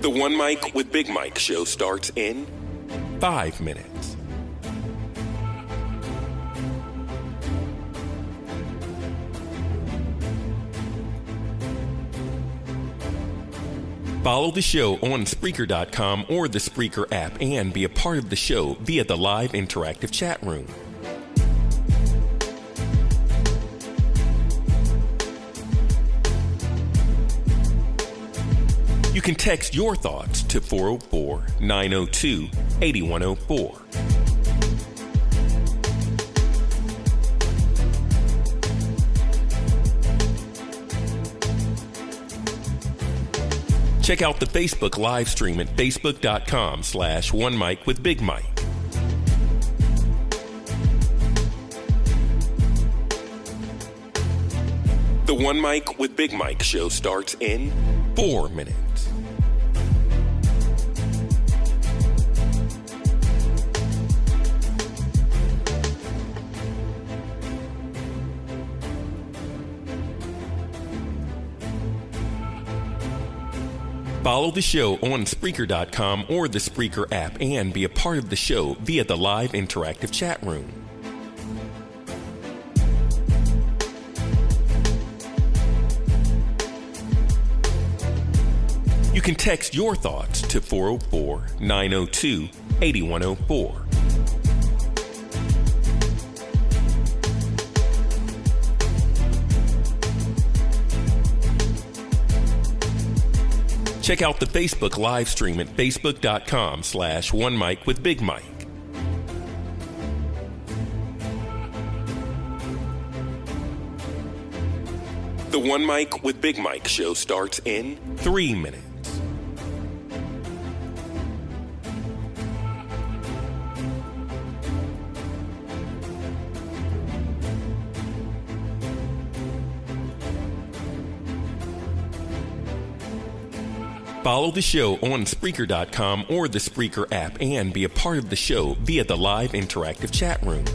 The One Mic with Big Mike show starts in 5 minutes. Follow the show on Spreaker.com or the Spreaker app and be a part of the show via the live interactive chat room. You can text your thoughts to 404-902-8104. Check out the Facebook live stream at facebook.com/OneMic with Big Mike. The One Mic with Big Mike show starts in 4 minutes. Follow the show on Spreaker.com or the Spreaker app and be a part of the show via the live interactive chat room. You can text your thoughts to 404-902-8104. Check out the Facebook live stream at facebook.com/OneMic with Big Mike. The One Mic with Big Mike show starts in 3 minutes. Follow the show on Spreaker.com or the Spreaker app and be a part of the show via the live interactive chat room.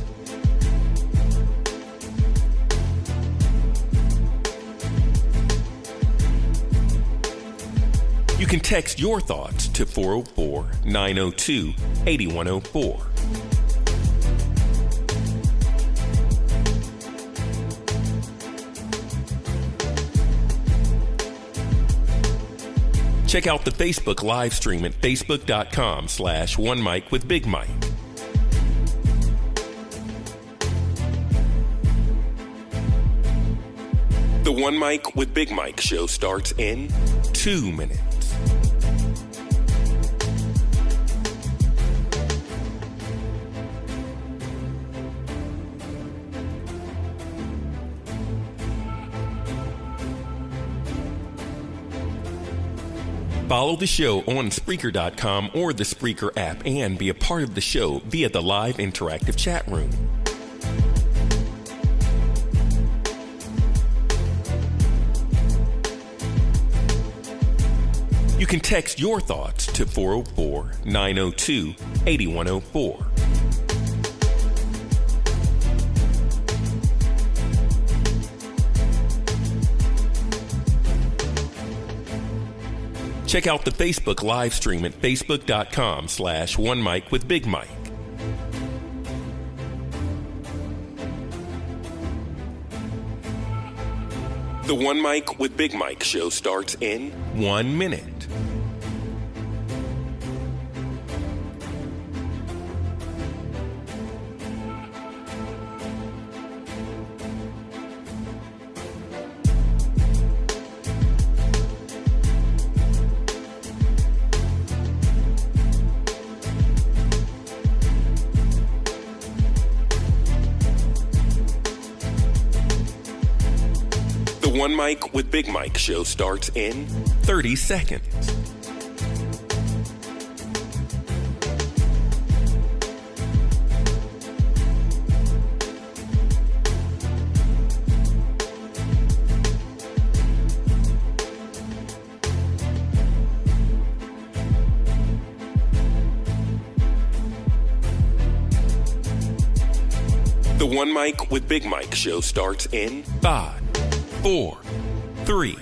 You can text your thoughts to 404-902-8104. Check out the Facebook live stream at facebook.com/OneMic with Big Mike. The One Mic with Big Mike show starts in 2 minutes. Follow the show on Spreaker.com or the Spreaker app and be a part of the show via the live interactive chat room. You can text your thoughts to 404-902-8104. Check out the Facebook live stream at facebook.com/OneMic with Big Mike. The One Mic with Big Mike show starts in 1 minute. The One Mic with Big Mike show starts in 30 seconds. The One Mic with Big Mike show starts in 5, 4, 3,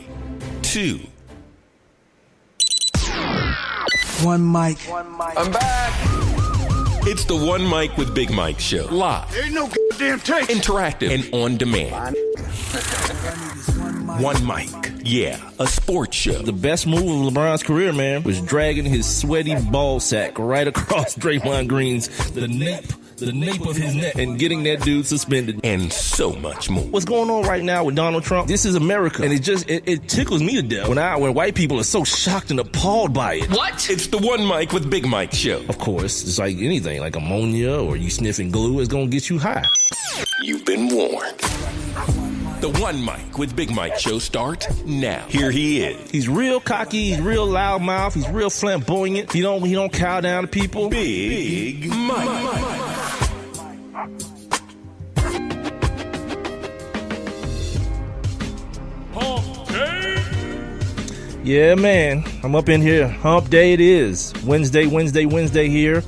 2. One mic. I'm back. It's the One Mic with Big Mike show. Live, There ain't no goddamn tape. interactive, and on demand. One Mic. Yeah, a sports show. The best move of LeBron's career, man, was dragging his sweaty ball sack right across Draymond Green's the nape of his neck and getting that dude suspended. And so much more. What's going on right now with Donald Trump? This is America, and it tickles me to death when white people are so shocked and appalled by it. What? It's the One Mic with Big Mike show. Of course, it's like anything, like ammonia or you sniffing glue is gonna get you high. You've been warned. The One Mic with Big Mike show starts now. Here he is. He's real cocky, he's real loudmouth, he's real flamboyant. He don't cow down to people. Big Mike. Yeah, man. I'm up in here. Hump day it is. Wednesday here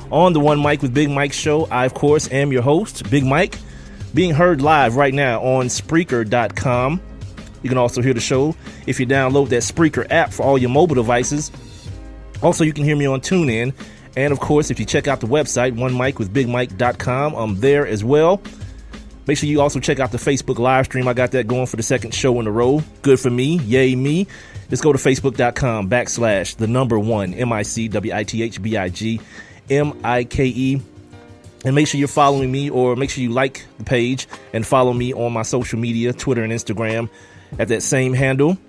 on the One Mic with Big Mike show. I, of course, am your host, Big Mike, being heard live right now on Spreaker.com. You can also hear the show if you download that Spreaker app for all your mobile devices. Also, you can hear me on TuneIn. And, of course, if you check out the website, onemicwithbigmike.com, I'm there as well. Make sure you also check out the Facebook live stream. I got that going for the second show in a row. Good for me. Yay me. Just go to facebook.com/1 MICWITHBIGMIKE. And make sure you're following me, or make sure you like the page and follow me on my social media, Twitter and Instagram, at that same handle.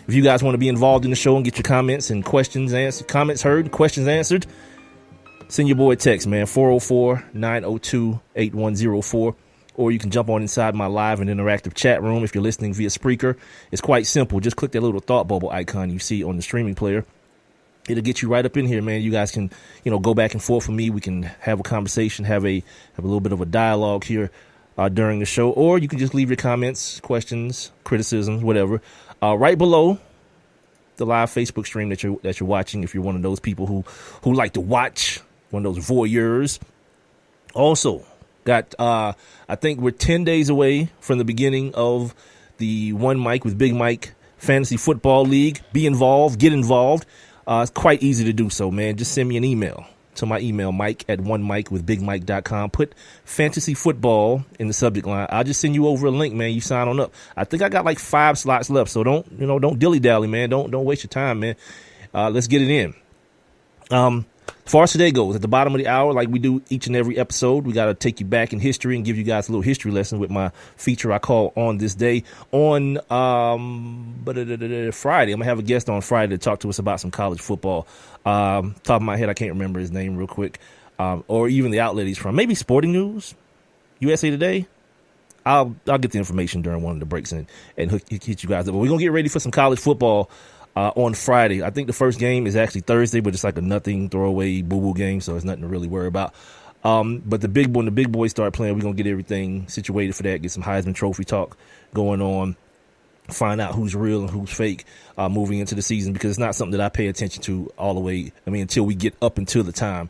If you guys want to be involved in the show and get your comments and questions answered, comments heard, questions answered, send your boy a text, man, 404-902-8104. Or you can jump on inside my live and interactive chat room if you're listening via Spreaker. It's quite simple. Just click that little thought bubble icon you see on the streaming player. It'll get you right up in here, man. You guys can, go back and forth with me. We can have a conversation, have a little bit of a dialogue here during the show. Or you can just leave your comments, questions, criticisms, whatever, right below the live Facebook stream that you're watching. If you're one of those people who like to watch, one of those voyeurs. Also, got, I think we're 10 days away from the beginning of the One Mic with Big Mike Fantasy Football League. Be involved, get involved. It's quite easy to do so, man. Just send me an email to my email, mike@onemicwithbigmike.com. Put fantasy football in the subject line. I'll just send you over a link, man. You sign on up. I think I got like 5 slots left, so don't dilly-dally, man. Don't waste your time, man. Let's get it in. As far as today goes, at the bottom of the hour, like we do each and every episode, we got to take you back in history and give you guys a little history lesson with my feature I call On This Day. On Friday, I'm going to have a guest on Friday to talk to us about some college football. Top of my head, I can't remember his name real quick, or even the outlet he's from. Maybe Sporting News, USA Today. I'll get the information during one of the breaks and hit you guys up. But we're going to get ready for some college football on Friday. I think the first game is actually Thursday, but it's like a nothing throwaway boo-boo game, so it's nothing to really worry about. But when the big boys start playing, we're going to get everything situated for that, get some Heisman Trophy talk going on, find out who's real and who's fake moving into the season, because it's not something that I pay attention to all the way, until we get up until the time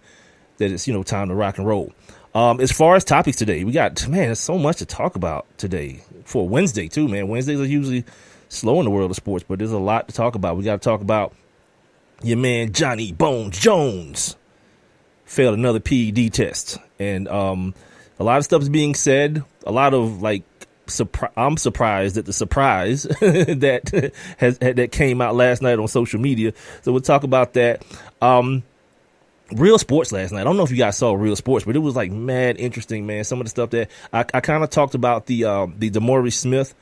that it's, time to rock and roll. As far as topics today, we got, there's so much to talk about today for Wednesday too, man. Wednesdays are usually slow in the world of sports, but there's a lot to talk about. We got to talk about your man Johnny Bones Jones failed another PED test, and a lot of stuff is being said. A lot of I'm surprised at the surprise that came out last night on social media. So we'll talk about that. Real sports last night. I don't know if you guys saw Real Sports, but it was like mad interesting, man. Some of the stuff that I kind of talked about the DeMaurice Smith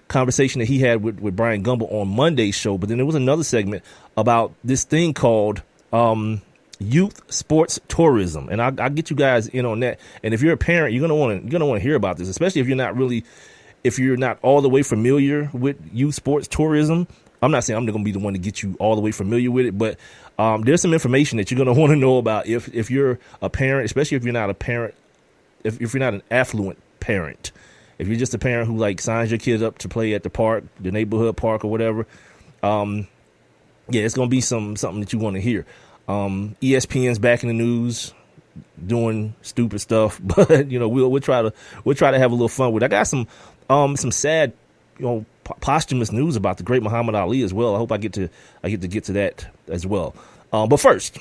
conversation that he had with Brian Gumbel on Monday's show, but then there was another segment about this thing called youth sports tourism, and I'll get you guys in on that. And if you're a parent, you're gonna want to hear about this, especially if you're not all the way familiar with youth sports tourism. I'm not saying I'm going to be the one to get you all the way familiar with it, but there's some information that you're going to want to know about if you're a parent, especially if you're not a parent, if you're not an affluent parent. If you're just a parent who signs your kids up to play at the park, the neighborhood park or whatever, it's going to be something that you want to hear. ESPN's back in the news doing stupid stuff, but we'll try to have a little fun with it. I got some sad, posthumous news about the great Muhammad Ali as well. I hope I get to get to that as well. But first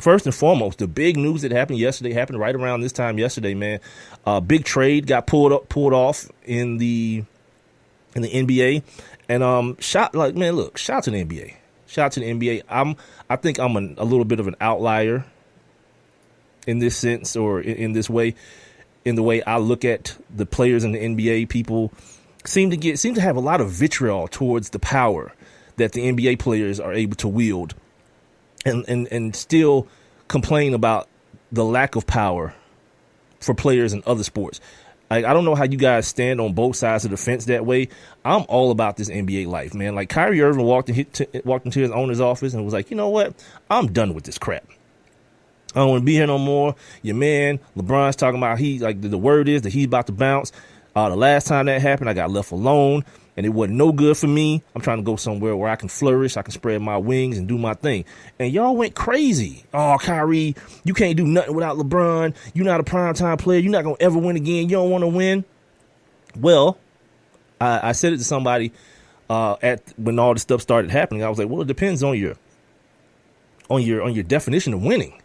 and foremost, the big news that happened yesterday happened right around this time yesterday, man. Big trade got pulled off in the NBA, and shout to the NBA. Shout to the NBA. I think I'm a little bit of an outlier in this sense, or in this way, in the way I look at the players in the NBA. People seem to have a lot of vitriol towards the power that the NBA players are able to wield, and still complain about the lack of power for players in other sports. I don't know how you guys stand on both sides of the fence that way. I'm all about this NBA life, man. Like, Kyrie Irving walked into his owner's office and was like, you know what? I'm done with this crap. I don't want to be here no more. Your man, LeBron's talking about the word is that he's about to bounce. The last time that happened, I got left alone, and it wasn't no good for me. I'm trying to go somewhere where I can flourish, I can spread my wings and do my thing. And y'all went crazy. Oh, Kyrie, you can't do nothing without LeBron. You're not a primetime player. You're not going to ever win again. You don't want to win. Well, I said it to somebody when all this stuff started happening. I was like, well, it depends on your definition of winning.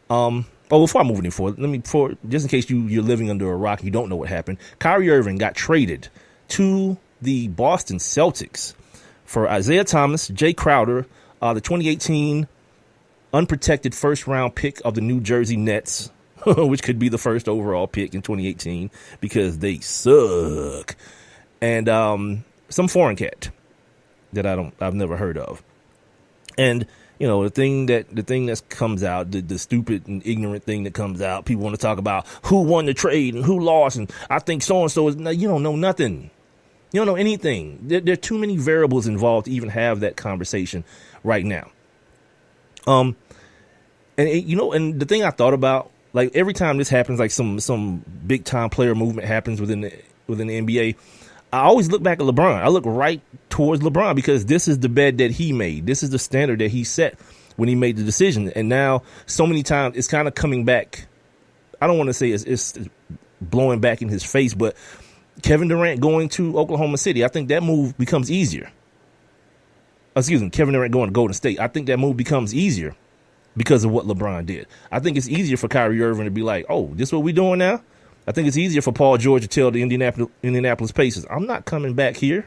Before I move any forward, just in case you're living under a rock, you don't know what happened. Kyrie Irving got traded to the Boston Celtics for Isaiah Thomas, Jay Crowder, the 2018 unprotected first-round pick of the New Jersey Nets, which could be the first overall pick in 2018 because they suck, and some foreign cat that I've never heard of. And the thing that comes out, the stupid and ignorant thing that comes out, people want to talk about who won the trade and who lost, and I think so-and-so is. You don't know nothing. You don't know anything. There are too many variables involved to even have that conversation right now. And the thing I thought about, like, every time this happens, like some big time player movement happens within the NBA, I always look back at LeBron. I look right towards LeBron because this is the bed that he made. This is the standard that he set when he made the decision. And now so many times it's kind of coming back. I don't want to say it's blowing back in his face, but Kevin Durant going to Oklahoma City, I think that move becomes easier. Kevin Durant going to Golden State, I think that move becomes easier because of what LeBron did. I think it's easier for Kyrie Irving to be like, oh, this is what we doing now? I think it's easier for Paul George to tell the Indianapolis Pacers, I'm not coming back here.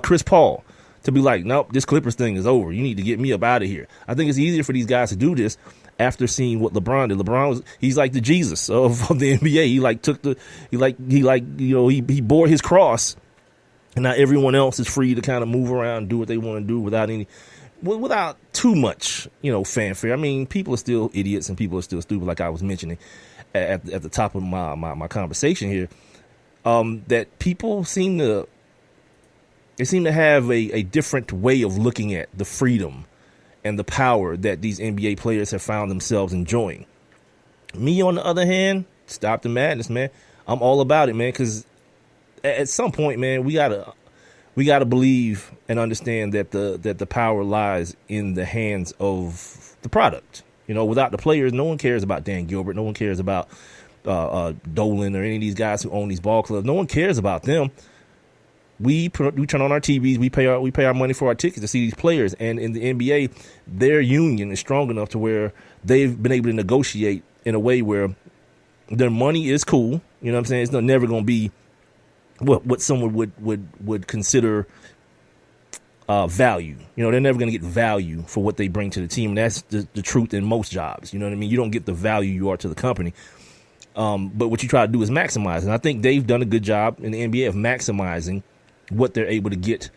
Chris Paul to be like, nope, this Clippers thing is over. You need to get me up out of here. I think it's easier for these guys to do this after seeing what LeBron did. He's like the Jesus of the NBA. He bore his cross, and now everyone else is free to kind of move around and do what they want to do without too much, fanfare. I mean, people are still idiots and people are still stupid, like I was mentioning at the top of my conversation here. That people seem to have a different way of looking at the freedom and the power that these NBA players have found themselves enjoying. Me, on the other hand, stop the madness, man. I'm all about it, man, because at some point, man, we gotta believe and understand that the power lies in the hands of the product. Without the players, no one cares about Dan Gilbert. No one cares about Dolan or any of these guys who own these ball clubs. No one cares about them. We turn on our TVs. We pay our money for our tickets to see these players. And in the NBA, their union is strong enough to where they've been able to negotiate in a way where their money is cool. You know what I'm saying? It's never going to be what someone would consider value. They're never going to get value for what they bring to the team. And that's the truth in most jobs. You know what I mean? You don't get the value you are to the company. But what you try to do is maximize. And I think they've done a good job in the NBA of maximizing what they're able to get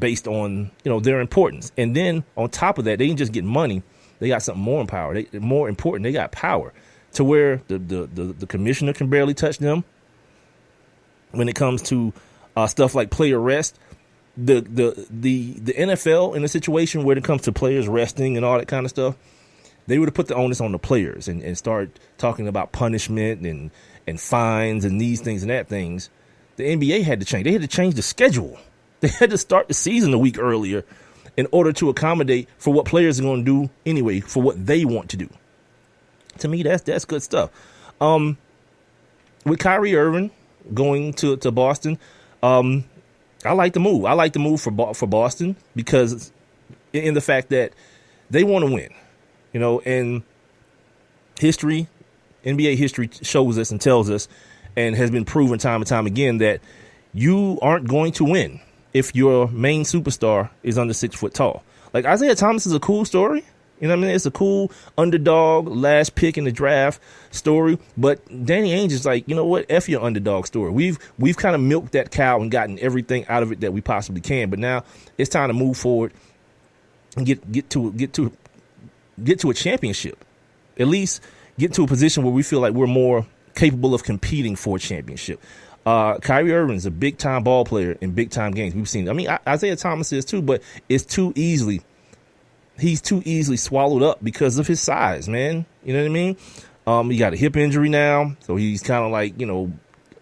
based on, their importance. And then on top of that, they didn't just get money. They got something more important. They got power to where the commissioner can barely touch them when it comes to stuff like player rest. The NFL, in a situation where it comes to players resting and all that kind of stuff, they would have put the onus on the players and start talking about punishment and fines and these things and that things. The NBA had to change. They had to change the schedule. They had to start the season a week earlier in order to accommodate for what players are going to do anyway, for what they want to do. To me, that's good stuff. With Kyrie Irving going to Boston, I like the move. I like the move for Boston because in the fact that they want to win, and history, NBA history shows us and tells us and has been proven time and time again that you aren't going to win if your main superstar is under 6 foot tall. Like Isaiah Thomas is a cool story. You know what I mean? It's a cool underdog, last pick in the draft story. But Danny Ainge is like, you know what? F your underdog story. We've kind of milked that cow and gotten everything out of it that we possibly can. But now it's time to move forward and get to a championship. At least get to a position where we feel like we're more capable of competing for a championship. Kyrie Irving is a big time ball player in big time games. We've seen. I mean, Isaiah Thomas is too, but he's too easily swallowed up because of his size, man. You know what I mean? He got a hip injury now, so he's kind of like,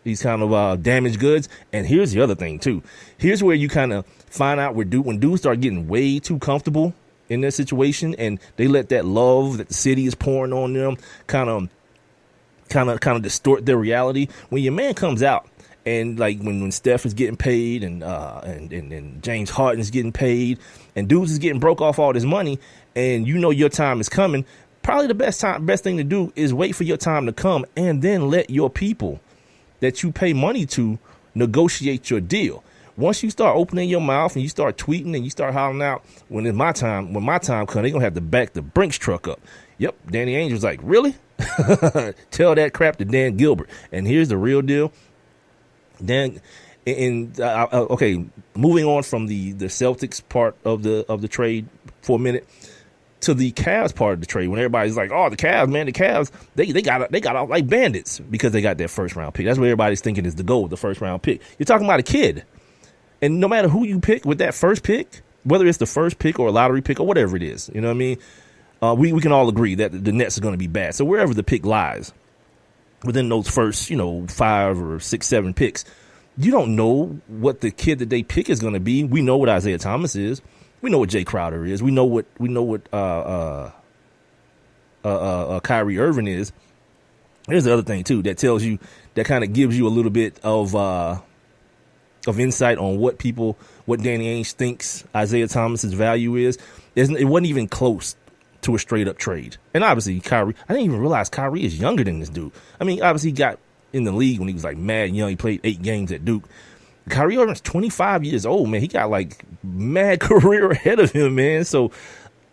he's kind of damaged goods. And here's the other thing too. Here's where you kind of find out when dudes start getting way too comfortable in their situation, and they let that love that the city is pouring on them kind of distort their reality. When your man comes out and like when Steph is getting paid and James Harden is getting paid and dudes is getting broke off all this money, and your time is coming, probably the best thing to do is wait for your time to come and then let your people that you pay money to negotiate your deal. Once you start opening your mouth and you start tweeting and you start hollering out, when my time comes, they're gonna have to back the Brinks truck up. Yep, Danny Ainge was like, really? Tell that crap to Dan Gilbert. And here's the real deal. Okay, moving on from the Celtics part of the trade for a minute to the Cavs part of the trade, when everybody's like, oh, the Cavs, they got out like bandits because they got that first round pick. That's what everybody's thinking is the goal, the first round pick. You're talking about a kid. And no matter who you pick with that first pick, whether it's the first pick or a lottery pick or whatever it is, you know what I mean? We can all agree that the Nets are going to be bad. So wherever the pick lies within those first, 5 or 6, 7 picks, you don't know what the kid that they pick is going to be. We know what Isaiah Thomas is. We know what Jay Crowder is. We know what Kyrie Irving is. Here's the other thing too that kind of gives you a little bit of insight on what Danny Ainge thinks Isaiah Thomas's value is. It wasn't even close to a straight up trade. And obviously Kyrie, I didn't even realize Kyrie is younger than this dude. I mean, obviously he got in the league when he was like mad young. He played 8 games at Duke. Kyrie Irving's 25 years old, man. He got like mad career ahead of him, man. So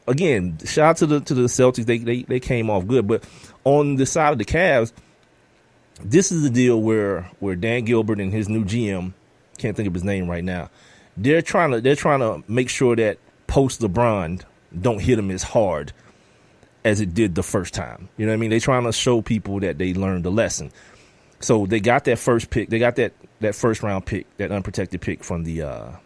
again, shout out to the Celtics. They came off good. But on the side of the Cavs, this is the deal where Dan Gilbert and his new GM, can't think of his name right now, they're trying to make sure that post LeBron don't hit him as hard as it did the first time. You know what I mean? They're trying to show people that they learned a lesson. So they got that first pick. They got that first round pick, that unprotected pick from the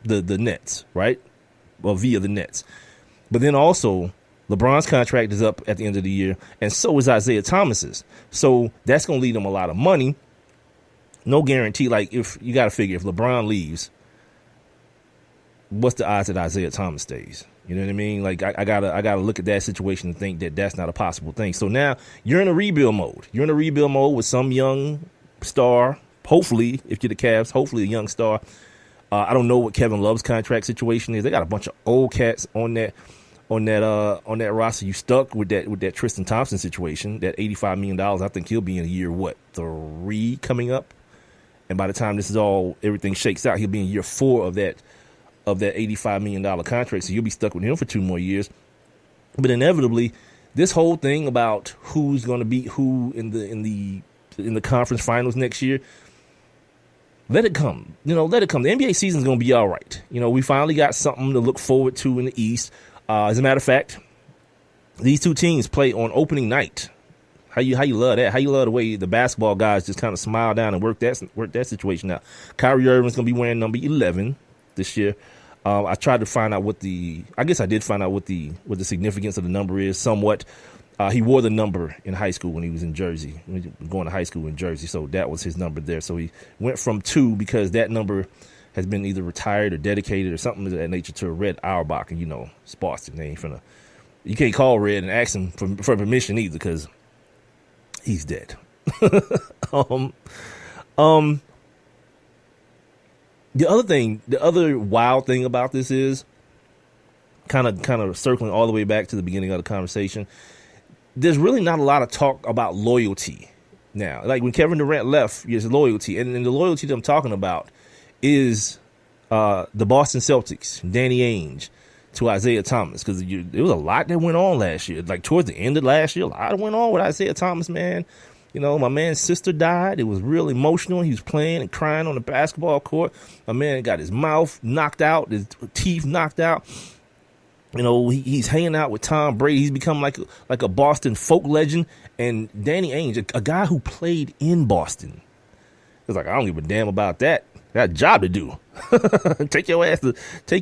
Nets, right? Well, via the Nets. But then also LeBron's contract is up at the end of the year, and so is Isaiah Thomas's. So that's going to lead them a lot of money. No guarantee. Like, if you got to figure, if LeBron leaves, what's the odds that Isaiah Thomas stays? You know what I mean? Like, I gotta look at that situation and think that that's not a possible thing. So now you're in a rebuild mode. You're in a rebuild mode with some young star. Hopefully, if you're the Cavs, hopefully a young star. I don't know what Kevin Love's contract situation is. They got a bunch of old cats on that roster. You stuck with that Tristan Thompson situation, that $85 million. I think he'll be in year 3 coming up. And by the time everything shakes out, he'll be in year 4 of that $85 million contract. So you'll be stuck with him for 2 more years. But inevitably, this whole thing about who's going to beat who in the conference finals next year, let it come. Let it come. The NBA season is going to be all right. We finally got something to look forward to in the East. As a matter of fact, these two teams play on opening night. How you love that? How you love the way the basketball guys just kind of smile down and work that situation out. Kyrie Irving's going to be wearing number 11 this year. I tried to find out what the significance of the number is somewhat. He wore the number in high school when he was in Jersey, when he was going to high school in Jersey. So that was his number there. So he went from 2 because that number has been either retired or dedicated or something of that nature to a Red Auerbach. And it's Boston. They ain't finna. You can't call Red and ask him for permission either because he's dead. The other wild thing about this is kind of circling all the way back to the beginning of the conversation. There's really not a lot of talk about loyalty now. Like when Kevin Durant left, there's loyalty, and the loyalty that I'm talking about is the Boston Celtics, Danny Ainge, to Isaiah Thomas, because there was a lot that went on last year. Like towards the end of last year, a lot went on with Isaiah Thomas, man. You know, my man's sister died. It was real emotional. He was playing and crying on the basketball court. My man got his mouth knocked out, his teeth knocked out. You know, he's hanging out with Tom Brady. He's become like a Boston folk legend. And Danny Ainge, a guy who played in Boston, was like, I don't give a damn about that. I got a job to do. Take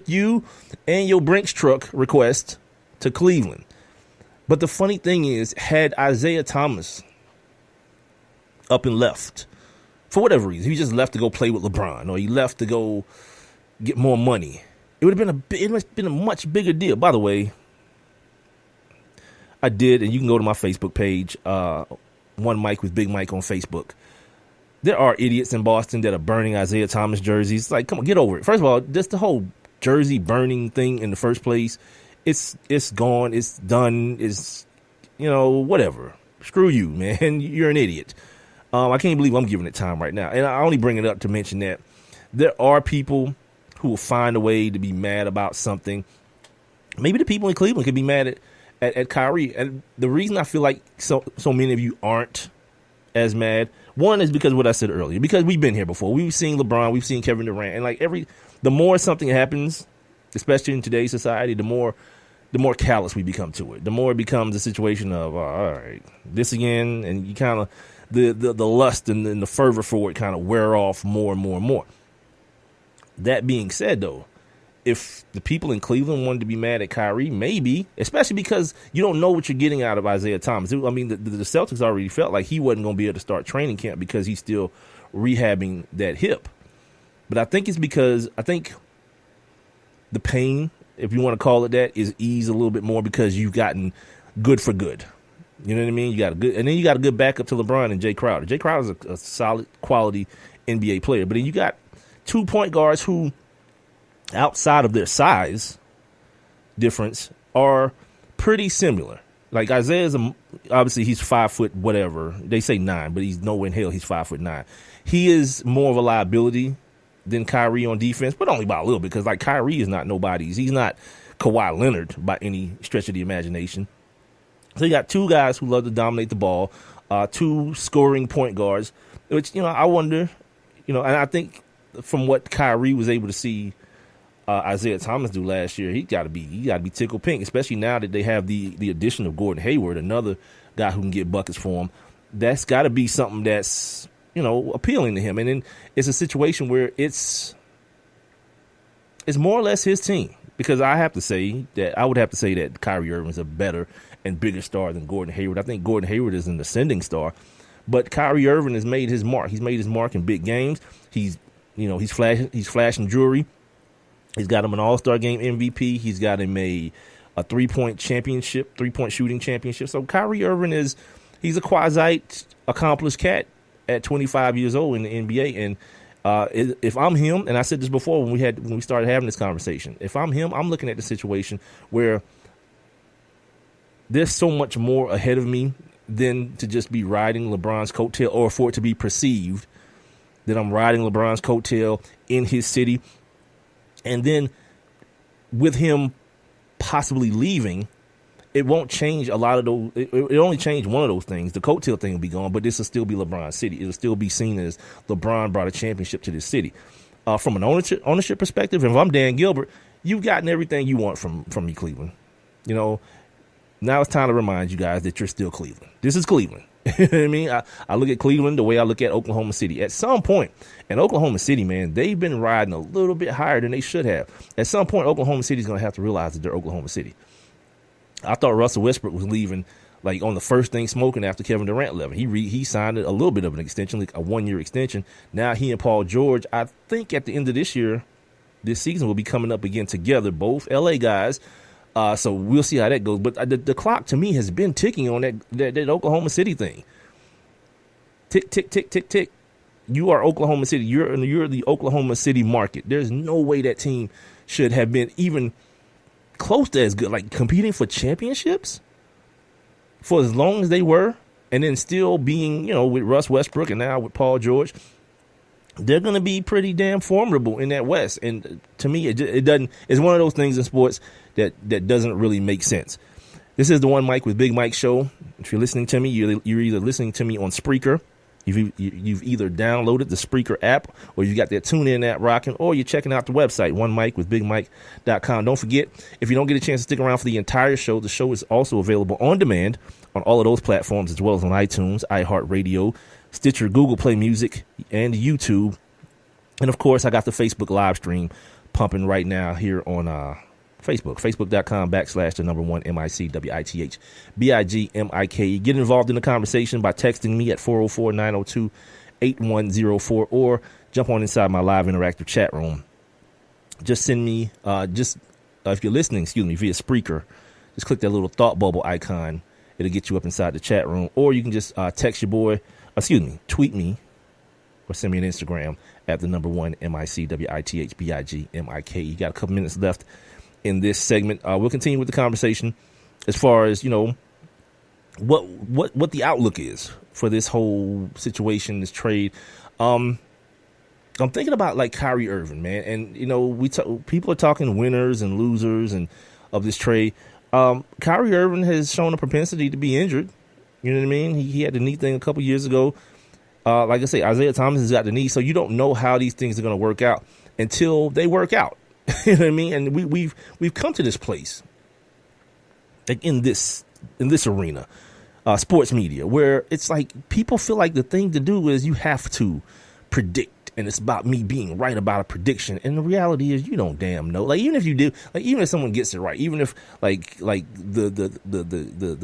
you and your Brinks truck request to Cleveland. But the funny thing is, had Isaiah Thomas up and left for whatever reason, he just left to go play with LeBron, or he left to go get more money, it would have been a much bigger deal. By the way, I did, and you can go to my Facebook page, One Mike with Big Mike on Facebook. There are idiots in Boston that are burning Isaiah Thomas jerseys. Like, come on, get over it. First of all, just the whole jersey burning thing in the first place, it's gone, it's done, it's, whatever. Screw you, man. You're an idiot. I can't believe I'm giving it time right now. And I only bring it up to mention that there are people who will find a way to be mad about something. Maybe the people in Cleveland could be mad at Kyrie. And the reason I feel like so many of you aren't as mad, one is because of what I said earlier, because we've been here before. We've seen LeBron, we've seen Kevin Durant, and the more something happens, especially in today's society, the more callous we become to it. The more it becomes a situation of, all right, this again, and you kind of, the lust and the fervor for it kind of wear off more and more and more. That being said, though, if the people in Cleveland wanted to be mad at Kyrie, maybe, especially because you don't know what you're getting out of Isaiah Thomas. I mean, the Celtics already felt like he wasn't going to be able to start training camp because he's still rehabbing that hip. But I think it's because the pain, if you want to call it that, is eased a little bit more because you've gotten good for good. You know what I mean? And then you got a good backup to LeBron and Jay Crowder. Jay Crowder's a solid quality NBA player, but then you got 2 point guards who, outside of their size difference, are pretty similar. Like Isaiah's obviously he's 5 foot whatever. They say 9, but he's nowhere in hell. He's 5'9". He is more of a liability than Kyrie on defense, but only by a little bit, because like Kyrie is not nobody's. He's not Kawhi Leonard by any stretch of the imagination. So you got 2 guys who love to dominate the ball, 2 scoring point guards, which, I wonder, and I think from what Kyrie was able to see Isaiah Thomas do last year, he got to be tickled pink, especially now that they have the addition of Gordon Hayward, another guy who can get buckets for him. That's got to be something that's, appealing to him. And then it's a situation where it's more or less his team, because I would have to say that Kyrie Irving is a better and bigger star than Gordon Hayward. I think Gordon Hayward is an ascending star, but Kyrie Irving has made his mark. He's made his mark in big games. He's flashing jewelry. He's got him an All-Star game MVP. He's got him a 3-point shooting championship. So Kyrie Irving he's a quasi accomplished cat at 25 years old in the NBA. And if I'm him, and I said this before when we started having this conversation, if I'm him, I'm looking at the situation where there's so much more ahead of me than to just be riding LeBron's coattail, or for it to be perceived that I'm riding LeBron's coattail in his city. And then with him possibly leaving, it won't change a lot of those. It only changed one of those things. The coattail thing will be gone, but this will still be LeBron's city. It'll still be seen as LeBron brought a championship to this city. From an ownership perspective, if I'm Dan Gilbert, you've gotten everything you want from me, Cleveland. Now it's time to remind you guys that you're still Cleveland. This is Cleveland. You know what I mean? I look at Cleveland the way I look at Oklahoma City. At some point, and Oklahoma City, man, they've been riding a little bit higher than they should have. At some point, Oklahoma City's going to have to realize that they're Oklahoma City. I thought Russell Westbrook was leaving like on the first thing smoking after Kevin Durant left. He signed a little bit of an extension, like a 1-year extension. Now he and Paul George, I think at the end of this season, will be coming up again together, both LA guys. So we'll see how that goes. But the clock to me has been ticking on that Oklahoma City thing. Tick, tick, tick, tick, tick. you are Oklahoma City. You're the Oklahoma City market. There's no way that team should have been even close to as good, like competing for championships for as long as they were, and then still being, with Russ Westbrook and now with Paul George. They're going to be pretty damn formidable in that West. And to me, it doesn't. It's one of those things in sports that doesn't really make sense. This is the One Mic with Big Mike show. If you're listening to me, you're either listening to me on Spreaker. You've either downloaded the Spreaker app, or you got that TuneIn app rocking, or you're checking out the website, onemicwithbigmike.com. Don't forget, if you don't get a chance to stick around for the entire show, the show is also available on demand on all of those platforms, as well as on iTunes, iHeartRadio, Stitcher, Google Play Music, and YouTube. And, of course, I got the Facebook live stream pumping right now here on Facebook, facebook.com/1MICWITHBIGMIK. Get involved in the conversation by texting me at 404-902-8104, or jump on inside my live interactive chat room. Just send me, if you're listening, via Spreaker, just click that little thought bubble icon. It'll get you up inside the chat room. Or you can just text your boy, tweet me, or send me an Instagram at the number 1MICWITHBIGMIK. You got a couple minutes left in this segment. We'll continue with the conversation as far as, what the outlook is for this whole situation, this trade. I'm thinking about like Kyrie Irving, man. And, people are talking winners and losers and of this trade. Kyrie Irving has shown a propensity to be injured. You know what I mean? He had the knee thing a couple years ago. Like I say, Isaiah Thomas has got the knee, so you don't know how these things are going to work out until they work out. You know what I mean? And we've come to this place, like in this arena, sports media, where it's like people feel like the thing to do is you have to predict, and it's about me being right about a prediction. And the reality is you don't damn know. Like even if you do, like even if someone gets it right, even if like the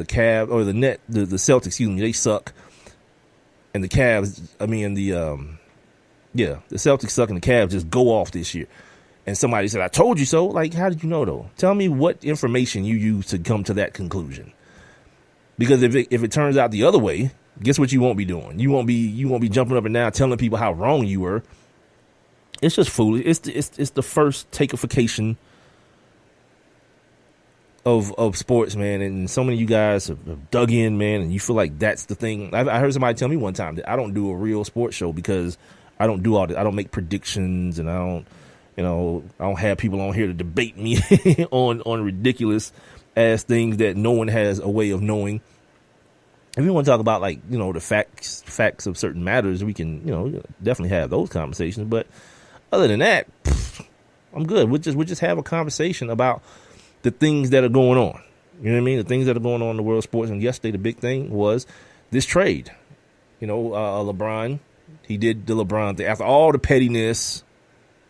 Cavs or the Celtics, they suck, and the Cavs, the Celtics suck and the Cavs just go off this year. And somebody said, I told you so. Like, how did you know, though? Tell me what information you use to come to that conclusion. Because if it turns out the other way, guess what you won't be doing? You won't be jumping up and down telling people how wrong you were. It's just foolish. It's the first takeification of sports, man. And so many of you guys have dug in, man, and you feel like that's the thing. I heard somebody tell me one time that I don't do a real sports show because I don't do all that. I don't make predictions, and I don't have people on here to debate me on ridiculous ass things that no one has a way of knowing. If you want to talk about the facts of certain matters, we can, definitely have those conversations. But other than that, I'm good. We'll just have a conversation about the things that are going on. You know what I mean? The things that are going on in the world of sports. And yesterday, the big thing was this trade. LeBron, he did the LeBron thing after all the pettiness.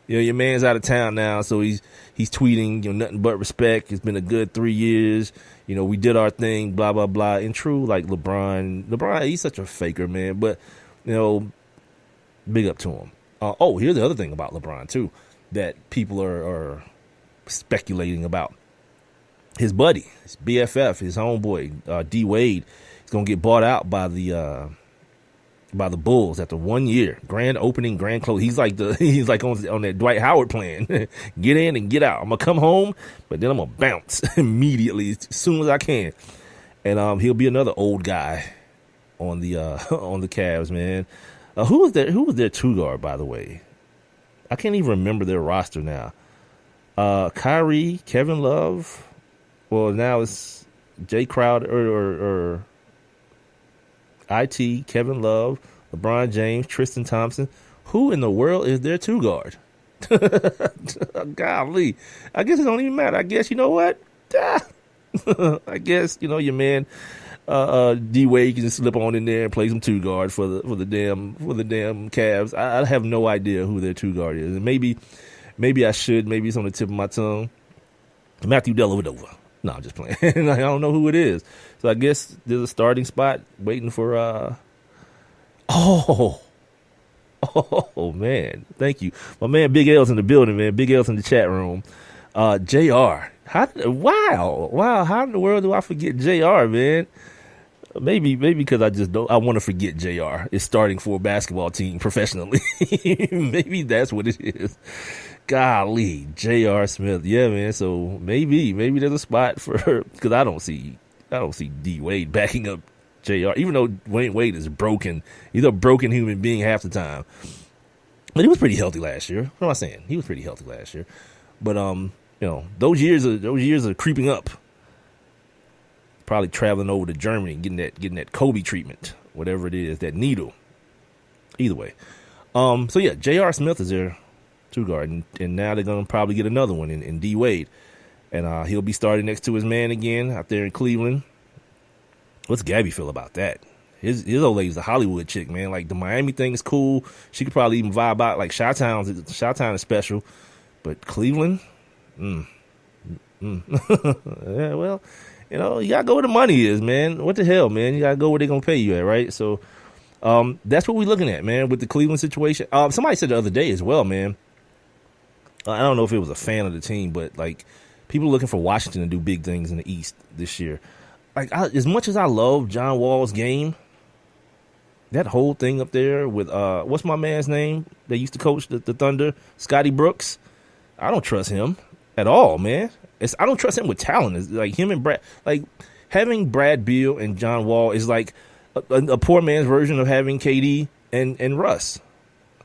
Your man's out of town now, so he's tweeting, nothing but respect. It's been a good 3 years. We did our thing, blah, blah, blah. And true, like LeBron, he's such a faker, man. But, big up to him. Here's the other thing about LeBron, too, that people are speculating about. His buddy, his BFF, his homeboy, D Wade, is going to get bought out by the Bulls after 1 year. Grand opening, grand close. He's like on that Dwight Howard plan. Get in and get out. I'm gonna come home, but then I'm gonna bounce immediately as soon as I can. And he'll be another old guy on the Cavs, man. Who was their two guard, by the way? I can't even remember their roster now. Kyrie, Kevin Love. Well, now it's Jay Crowder or IT, Kevin Love, LeBron James, Tristan Thompson. Who in the world is their two guard? Golly. I guess it don't even matter. I guess, you know what? I guess, your man D Wade can just slip on in there and play some two guard for the damn Cavs. I have no idea who their two guard is. And maybe I should. Maybe it's on the tip of my tongue. Matthew Dellavedova. No, I'm just playing. I don't know who it is. So I guess there's a starting spot waiting for Oh man. Thank you. My man Big L's in the building, man. Big L's in the chat room. JR. Wow. How in the world do I forget JR, man? Maybe because I want to forget JR is starting for a basketball team professionally. Maybe that's what it is. Golly, J.R. Smith. Yeah, man. So maybe there's a spot for her, because I don't see D Wade backing up JR, even though Wayne Wade is broken. He's a broken human being half the time. But he was pretty healthy last year. What am I saying? He was pretty healthy last year. But those years are creeping up. Probably traveling over to Germany and getting that Kobe treatment, whatever it is, that needle. Either way. So yeah, J.R. Smith is there. Two guard, and now they're gonna probably get another one in D Wade, and he'll be starting next to his man again out there in Cleveland. What's Gabby feel about that? His old lady's a Hollywood chick, man. Like, the Miami thing is cool. She could probably even vibe out. Like, Chi-Town is special, but Cleveland, yeah. Well, you gotta go where the money is, man. What the hell, man? You gotta go where they're gonna pay you at, right? So, that's what we're looking at, man, with the Cleveland situation. Somebody said the other day as well, man. I don't know if it was a fan of the team, but, like, people are looking for Washington to do big things in the East this year. Like, as much as I love John Wall's game, that whole thing up there with, what's my man's name? They used to coach the Thunder, Scotty Brooks. I don't trust him at all, man. I don't trust him with talent. It's like him and Brad. Like, having Brad Beal and John Wall is like a poor man's version of having KD and Russ.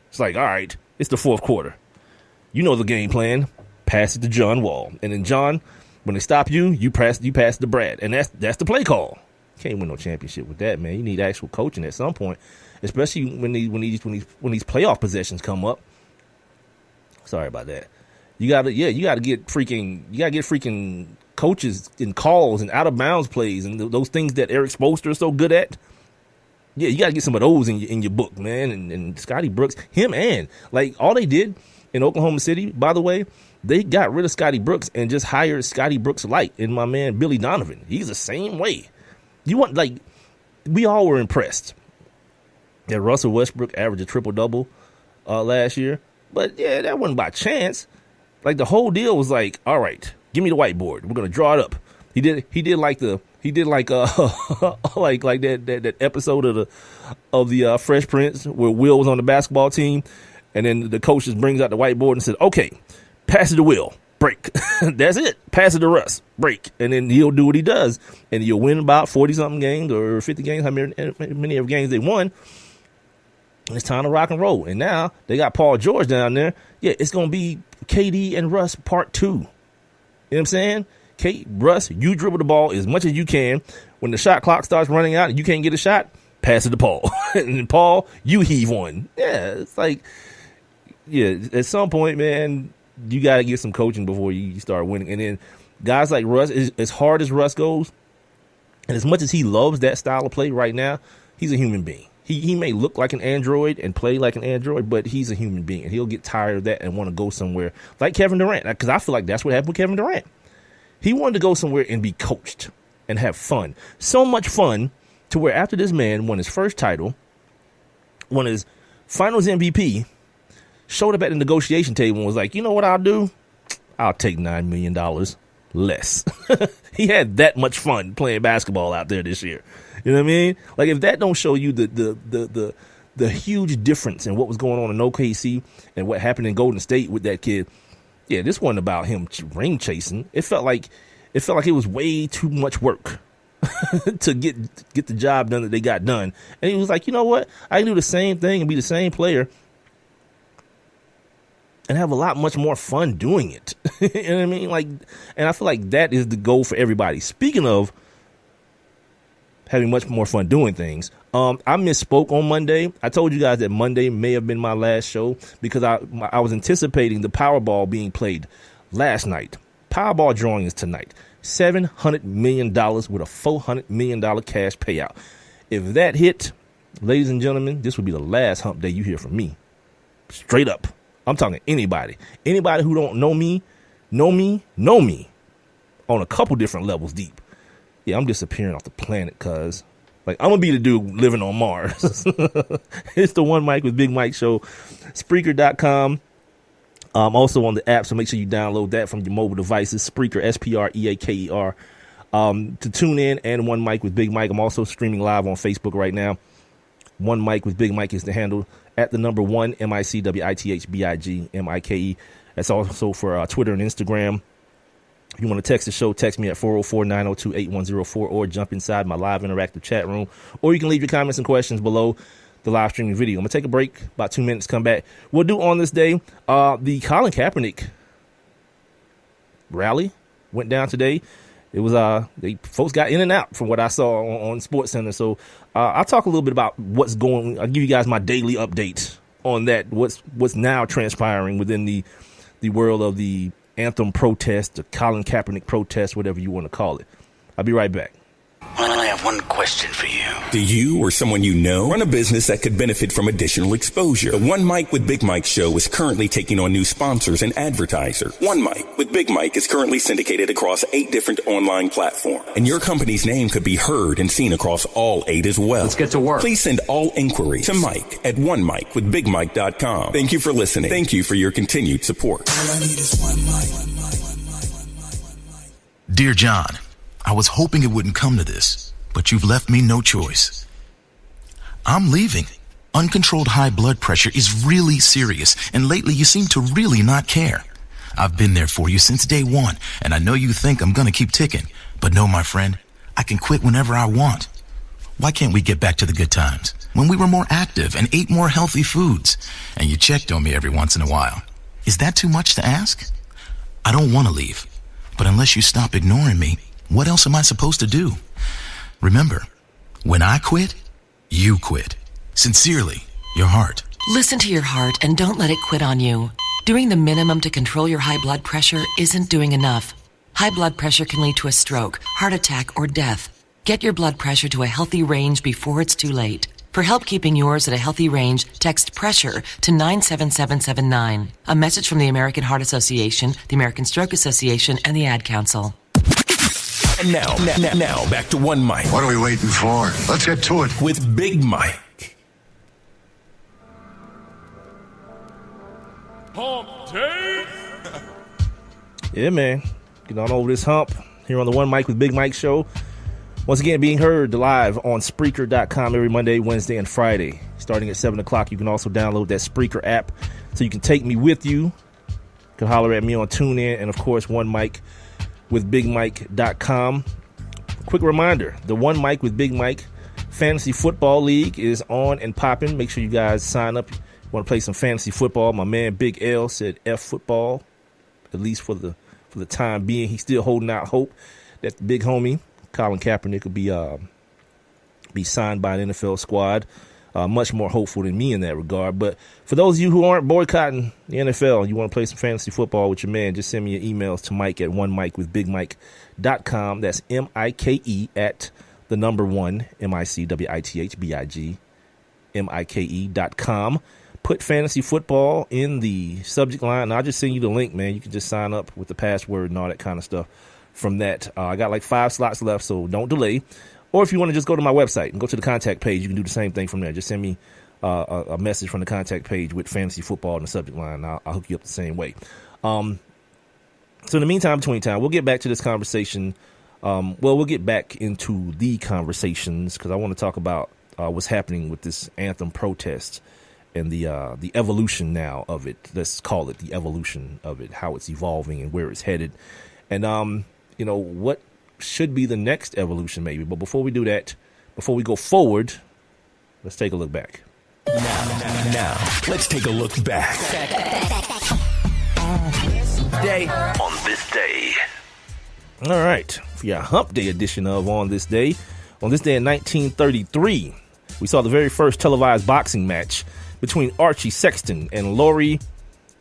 It's like, all right, it's the fourth quarter. You know the game plan. Pass it to John Wall. And then John, when they stop you pass it to Brad. And that's the play call. Can't win no championship with that, man. You need actual coaching at some point, especially when these playoff possessions come up. Sorry about that. You gotta get freaking coaches and calls and out of bounds plays and those things that Eric Spoelstra is so good at. Yeah, you gotta get some of those in your book, man. And Scotty Brooks, him, and like all they did in Oklahoma City, by the way, they got rid of Scotty Brooks and just hired Scotty Brooks light in my man Billy Donovan. He's the same way. We all were impressed that Russell Westbrook averaged a triple-double last year. But yeah, that wasn't by chance. Like, the whole deal was like, all right, give me the whiteboard. We're gonna draw it up. He did like that episode of the Fresh Prince where Will was on the basketball team, and then the coach just brings out the whiteboard and said, okay, pass it to Will, break. That's it. Pass it to Russ, break. And then he'll do what he does, and you'll win about 40-something games or 50 games, how many of games they won. It's time to rock and roll. And now they got Paul George down there. Yeah, it's going to be KD and Russ part 2. You know what I'm saying? Russ, you dribble the ball as much as you can. When the shot clock starts running out and you can't get a shot, pass it to Paul. And then Paul, you heave one. Yeah, it's like, yeah, at some point, man, you got to get some coaching before you start winning. And then guys like Russ, as hard as Russ goes, and as much as he loves that style of play right now, he's a human being. He may look like an android and play like an android, but he's a human being, and he'll get tired of that and want to go somewhere like Kevin Durant, because I feel like that's what happened with Kevin Durant. He wanted to go somewhere and be coached and have fun. So much fun to where after this man won his first title, won his finals MVP, showed up at the negotiation table and was like, you know what I'll do? I'll take $9 million less. He had that much fun playing basketball out there this year. You know what I mean? Like, if that don't show you the huge difference in what was going on in OKC and what happened in Golden State with that kid, yeah, this wasn't about him ring chasing. It felt like it was way too much work to get the job done that they got done. And he was like, you know what? I can do the same thing and be the same player and have a lot much more fun doing it. You know what I mean? Like, and I feel like that is the goal for everybody. Speaking of having much more fun doing things, I misspoke on Monday. I told you guys that Monday may have been my last show because I was anticipating the Powerball being played last night. Powerball drawing is tonight. $700 million with a $400 million cash payout. If that hit, ladies and gentlemen, this would be the last hump day you hear from me. Straight up. I'm talking anybody. Anybody who don't know me on a couple different levels deep. Yeah, I'm disappearing off the planet, cuz. Like, I'm going to be the dude living on Mars. It's the One Mike with Big Mike show. Spreaker.com. Also on the app, so make sure you download that from your mobile devices. Spreaker, Spreaker. to tune in, and One Mic with Big Mike. I'm also streaming live on Facebook right now. One Mic with Big Mike is the handle, at the number 1 MICWITHBIGMIKE. That's also for Twitter and Instagram. If you want to text the show, text me at 404-902-8104 or jump inside my live interactive chat room. Or you can leave your comments and questions below the live streaming video. I'm going to take a break, about 2 minutes, come back. We'll do on this day, the Colin Kaepernick rally went down today. It was folks got in and out from what I saw on SportsCenter. So I'll talk a little bit about what's going. I'll give you guys my daily update on that. What's now transpiring within the world of the anthem protest, the Colin Kaepernick protest, whatever you want to call it. I'll be right back. I have one question for you. Do you or someone you know run a business that could benefit from additional exposure? The One Mic with Big Mike show is currently taking on new sponsors and advertisers. One Mic with Big Mike is currently syndicated across 8 different online platforms, and your company's name could be heard and seen across all 8 as well. Let's get to work. Please send all inquiries to Mike at onemicwithbigmike.com. Thank you for listening. Thank you for your continued support. All I need is one mic. Dear John, I was hoping it wouldn't come to this, but you've left me no choice. I'm leaving. Uncontrolled high blood pressure is really serious, and lately you seem to really not care. I've been there for you since day one, and I know you think I'm gonna keep ticking, but no, my friend, I can quit whenever I want. Why can't we get back to the good times, when we were more active and ate more healthy foods, and you checked on me every once in a while? Is that too much to ask? I don't want to leave, but unless you stop ignoring me, what else am I supposed to do? Remember, when I quit, you quit. Sincerely, your heart. Listen to your heart and don't let it quit on you. Doing the minimum to control your high blood pressure isn't doing enough. High blood pressure can lead to a stroke, heart attack, or death. Get your blood pressure to a healthy range before it's too late. For help keeping yours at a healthy range, text PRESSURE to 97779. A message from the American Heart Association, the American Stroke Association, and the Ad Council. And now, back to One Mic What are we waiting for? Let's get to it. with Big Mike. Yeah, man. Get on over this hump here on the One Mic with Big Mike show. Once again, being heard live on Spreaker.com every Monday, Wednesday, and Friday. Starting at 7 o'clock, you can also download that Spreaker app so you can take me with you. You can holler at me on TuneIn and, of course, One Mic with BigMike.com. Quick reminder, the One Mic with Big Mike Fantasy Football League is on and popping. Make sure you guys sign up. You want to play some fantasy football. My man Big L said F football, at least for the time being. He's still holding out hope that the big homie Colin Kaepernick will be signed by an NFL squad. Much more hopeful than me in that regard. But for those of you who aren't boycotting the NFL and you want to play some fantasy football with your man, just send me your emails to Mike at onemicwithbigmike.com. That's MIKE at the number 1 MICWITHBIGMIKE.com. Put fantasy football in the subject line, and I'll just send you the link, man. You can just sign up with the password and all that kind of stuff from that. I got like 5 slots left, so don't delay. Or if you want to just go to my website and go to the contact page, you can do the same thing from there. Just send me a message from the contact page with fantasy football in the subject line. I'll hook you up the same way. So in the meantime, between time, we'll get back to this conversation. We'll get back into the conversations because I want to talk about what's happening with this anthem protest and the evolution now of it. Let's call it the evolution of it, how it's evolving and where it's headed. And, what should be the next evolution maybe. But before we do that, before we go forward, let's take a look back. Now, let's take a look back. On this day. All right. For your hump day edition of On This Day. On this day in 1933, we saw the very first televised boxing match between Archie Sexton and Laurie,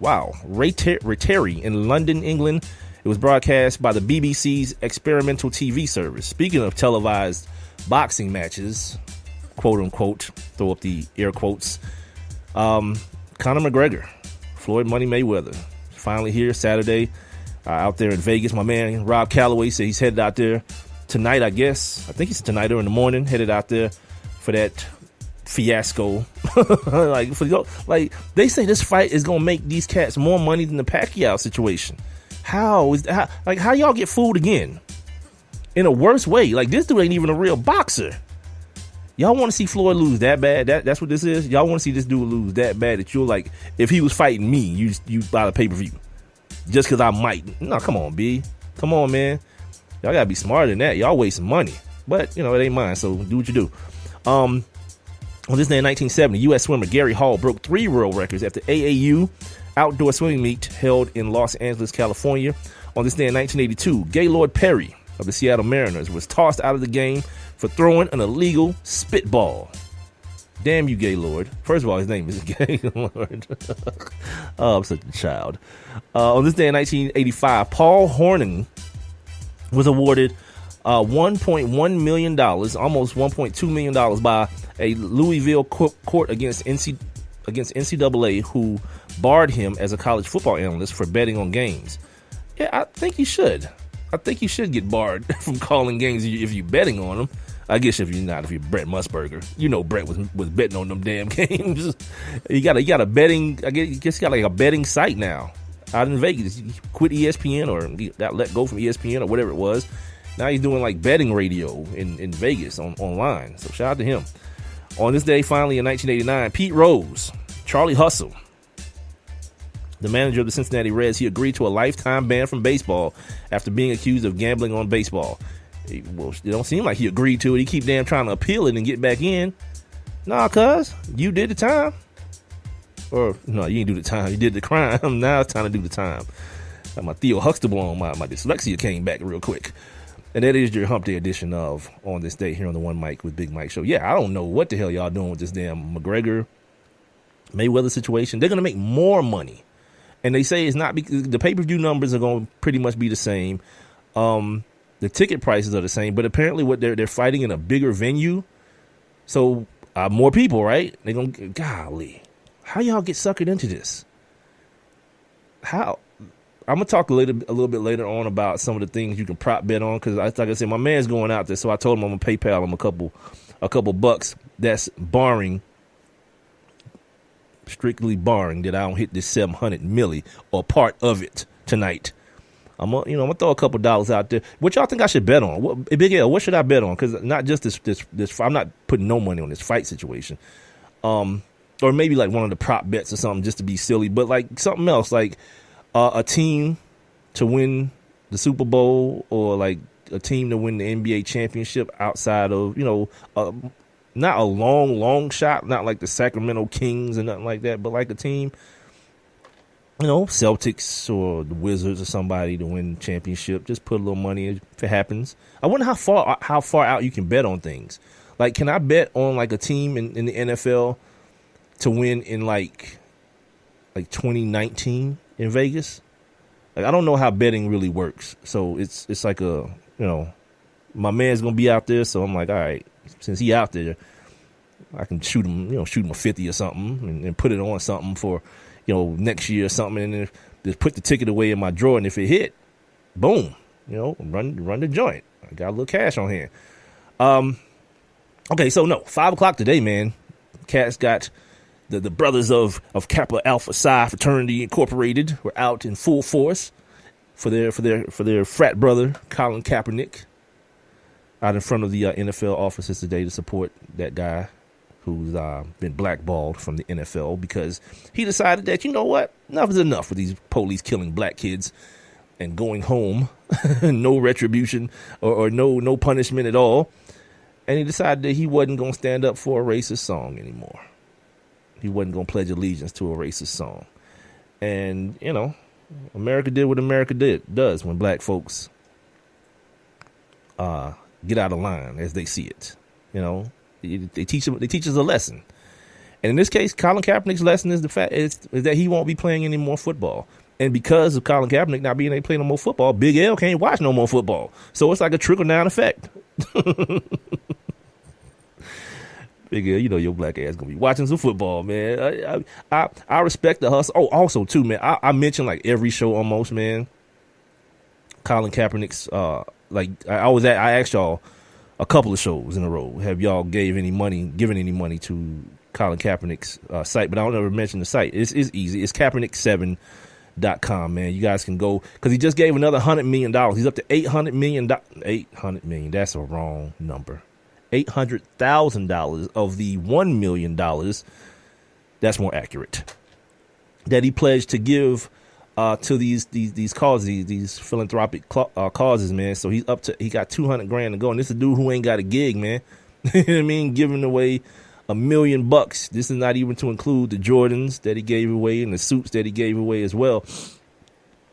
Ratteri in London, England. It was broadcast by the BBC's experimental TV service. Speaking of televised boxing matches, quote unquote, throw up the air quotes, Conor McGregor, Floyd Money Mayweather, finally here Saturday out there in Vegas. My man Rob Calloway said he's headed out there tonight, I guess. I think it's tonight or in the morning, headed out there for that fiasco. like they say this fight is gonna make these cats more money than the Pacquiao situation. How y'all get fooled again in a worse way. Like, this dude ain't even a real boxer. Y'all want to see Floyd lose that bad? That's what this is? Y'all want to see this dude lose that bad that you're like, if he was fighting me, you buy the pay-per-view. Just because I might. No, come on, B. Come on, man. Y'all got to be smarter than that. Y'all wasting money. But, it ain't mine, so do what you do. On this day in 1970, U.S. swimmer Gary Hall broke 3 world records at the AAU outdoor swimming meet held in Los Angeles, California. On this day in 1982, Gaylord Perry of the Seattle Mariners was tossed out of the game for throwing an illegal spitball. Damn you, Gaylord. First of all, his name is Gaylord. Oh, I'm such a child. On this day in 1985, Paul Hornung was awarded $1.1 million, almost $1.2 million by a Louisville court against NCAA, who barred him as a college football analyst for betting on games. Yeah, I think he should. I think you should get barred from calling games if you're betting on them. I guess if you're Brett Musburger. Brett was betting on them damn games. You got a betting, I guess you got like a betting site now out in Vegas. You quit ESPN or got let go from ESPN or whatever it was. Now he's doing like betting radio in Vegas online. So shout out to him. On this day, finally in 1989, Pete Rose, Charlie Hustle, the manager of the Cincinnati Reds, he agreed to a lifetime ban from baseball after being accused of gambling on baseball. Well, it don't seem like he agreed to it. He keep damn trying to appeal it and get back in. Nah, cuz, you did the time. Or, no, you didn't do the time. You did the crime. Now it's time to do the time. Got my Theo Huxtable on. My dyslexia came back real quick. And that is your hump day edition of On This Day here on the One Mic with Big Mike show. Yeah, I don't know what the hell y'all doing with this damn McGregor Mayweather situation. They're going to make more money. And they say it's not because the pay-per-view numbers are going to pretty much be the same. The ticket prices are the same, but apparently what they're fighting in a bigger venue. So more people, right? They're going to, golly, how y'all get suckered into this? How? I'm going to talk a little bit later on about some of the things you can prop bet on. Cause like I said, my man's going out there. So I told him I'm going to PayPal him a couple bucks. That's strictly barring that I don't hit this 700 milli or part of it tonight. I'm gonna throw a couple dollars out there. What y'all think I should bet on? Big L, what should I bet on? Because not just this. I'm not putting no money on this fight situation. Or maybe like one of the prop bets or something just to be silly. But like something else, like a team to win the Super Bowl or like a team to win the NBA championship outside of not a long shot, not like the Sacramento Kings and nothing like that, but like a team. Celtics or the Wizards or somebody to win the championship. Just put a little money if it happens. I wonder how far out you can bet on things. Like, can I bet on like a team in the NFL to win in like 2019 in Vegas? Like, I don't know how betting really works. So it's like my man's gonna be out there. So I'm like, all right, since he out there, I can shoot him a 50 or something and put it on something for. Next year or something, and then just put the ticket away in my drawer, and if it hit, boom, run the joint. I got a little cash on hand. Okay, so no, 5 o'clock today, man. Cats got the brothers of Kappa Alpha Psi Fraternity Incorporated were out in full force for their frat brother Colin Kaepernick out in front of the NFL offices today to support that guy who's been blackballed from the NFL because he decided that, enough is enough with these police killing black kids and going home, no retribution or no punishment at all. And he decided that he wasn't going to stand up for a racist song anymore. He wasn't going to pledge allegiance to a racist song. And, America did what America does when black folks get out of line as they see it, They teach us a lesson, and in this case, Colin Kaepernick's lesson is is that he won't be playing any more football. And because of Colin Kaepernick not being able to play no more football, Big L can't watch no more football. So it's like a trickle down effect. Big L, your black ass gonna be watching some football, man. I respect the hustle. Oh, also too, man. I mentioned like every show almost, man. Colin Kaepernick's I asked y'all a couple of shows in a row. Have y'all given any money to Colin Kaepernick's site? But I don't ever mention the site. It's easy. It's Kaepernick7.com. .com, man. You guys can go, because he just gave another $100 million. He's up to $800 million. $800 million. That's a wrong number. $800,000 of the $1 million. That's more accurate. That he pledged to give to these causes, these philanthropic causes, man. So he got $200,000 to go, and this is a dude who ain't got a gig, man. You know what I mean? Giving away $1 million. This is not even to include the Jordans that he gave away and the suits that he gave away as well.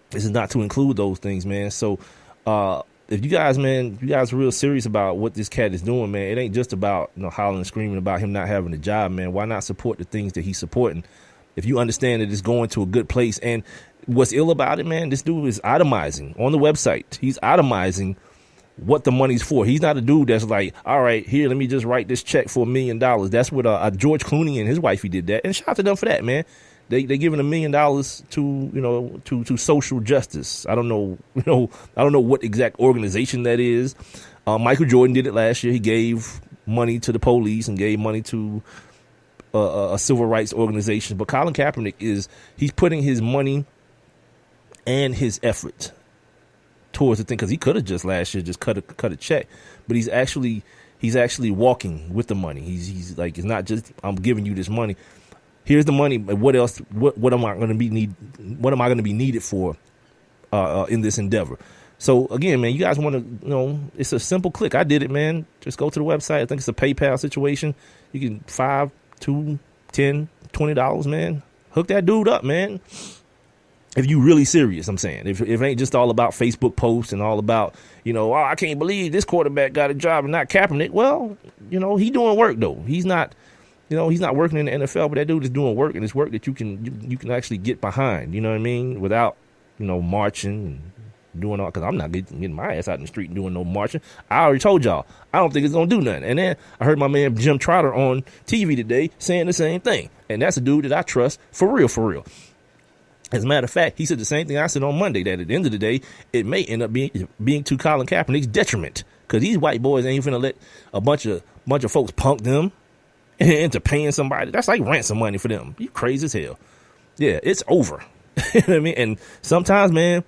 This is not to include those things, man. So if you guys are real serious about what this cat is doing, man, it ain't just about hollering and screaming about him not having a job, man. Why not support the things that he's supporting? If you understand that it's going to a good place. And what's ill about it, man, this dude is itemizing on the website. He's itemizing what the money's for. He's not a dude that's like, all right, here, let me just write this check for $1 million. That's what George Clooney and his wife, he did that. And shout out to them for that, man. They giving $1 million to social justice. I don't know what exact organization that is. Michael Jordan did it last year. He gave money to the police and gave money to a civil rights organization. But Colin Kaepernick he's putting his money and his effort towards the thing, because he could have just last year just cut a check, but he's actually walking with the money. He's like, it's not just I'm giving you this money. Here's the money. What else? What am I going to be needed for in this endeavor? So again, man, you guys want to it's a simple click. I did it, man. Just go to the website. I think it's a PayPal situation. You can $5, $2, $10, $20, man. Hook that dude up, man. If you really serious, I'm saying, if it ain't just all about Facebook posts and all about, I can't believe this quarterback got a job and not Kaepernick. Well, he doing work though. He's not working in the NFL, but that dude is doing work, and it's work that you can actually get behind. You know what I mean? Without, marching and doing all, because I'm not getting my ass out in the street and doing no marching. I already told y'all, I don't think it's gonna do nothing. And then I heard my man Jim Trotter on TV today saying the same thing, and that's a dude that I trust for real. As a matter of fact, he said the same thing I said on Monday, that at the end of the day, it may end up being to Colin Kaepernick's detriment, because these white boys ain't finna let a bunch of folks punk them into paying somebody. That's like ransom money for them. You crazy as hell. Yeah, it's over. You know what I mean? And sometimes, man,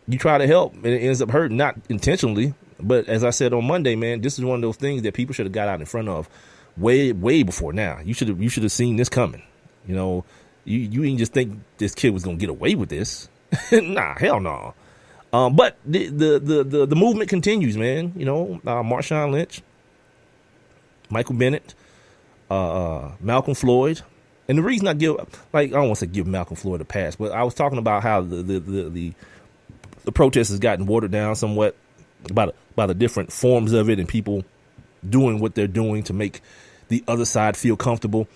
you try to help and it ends up hurting, not intentionally. But as I said on Monday, man, this is one of those things that people should have got out in front of way before now. You should have seen this coming. You didn't just think this kid was gonna get away with this. Nah, hell no. But the movement continues, man. Marshawn Lynch, Michael Bennett, Malcolm Floyd, and the reason I don't want to give Malcolm Floyd a pass, but I was talking about how the protest has gotten watered down somewhat by the different forms of it and people doing what they're doing to make the other side feel comfortable.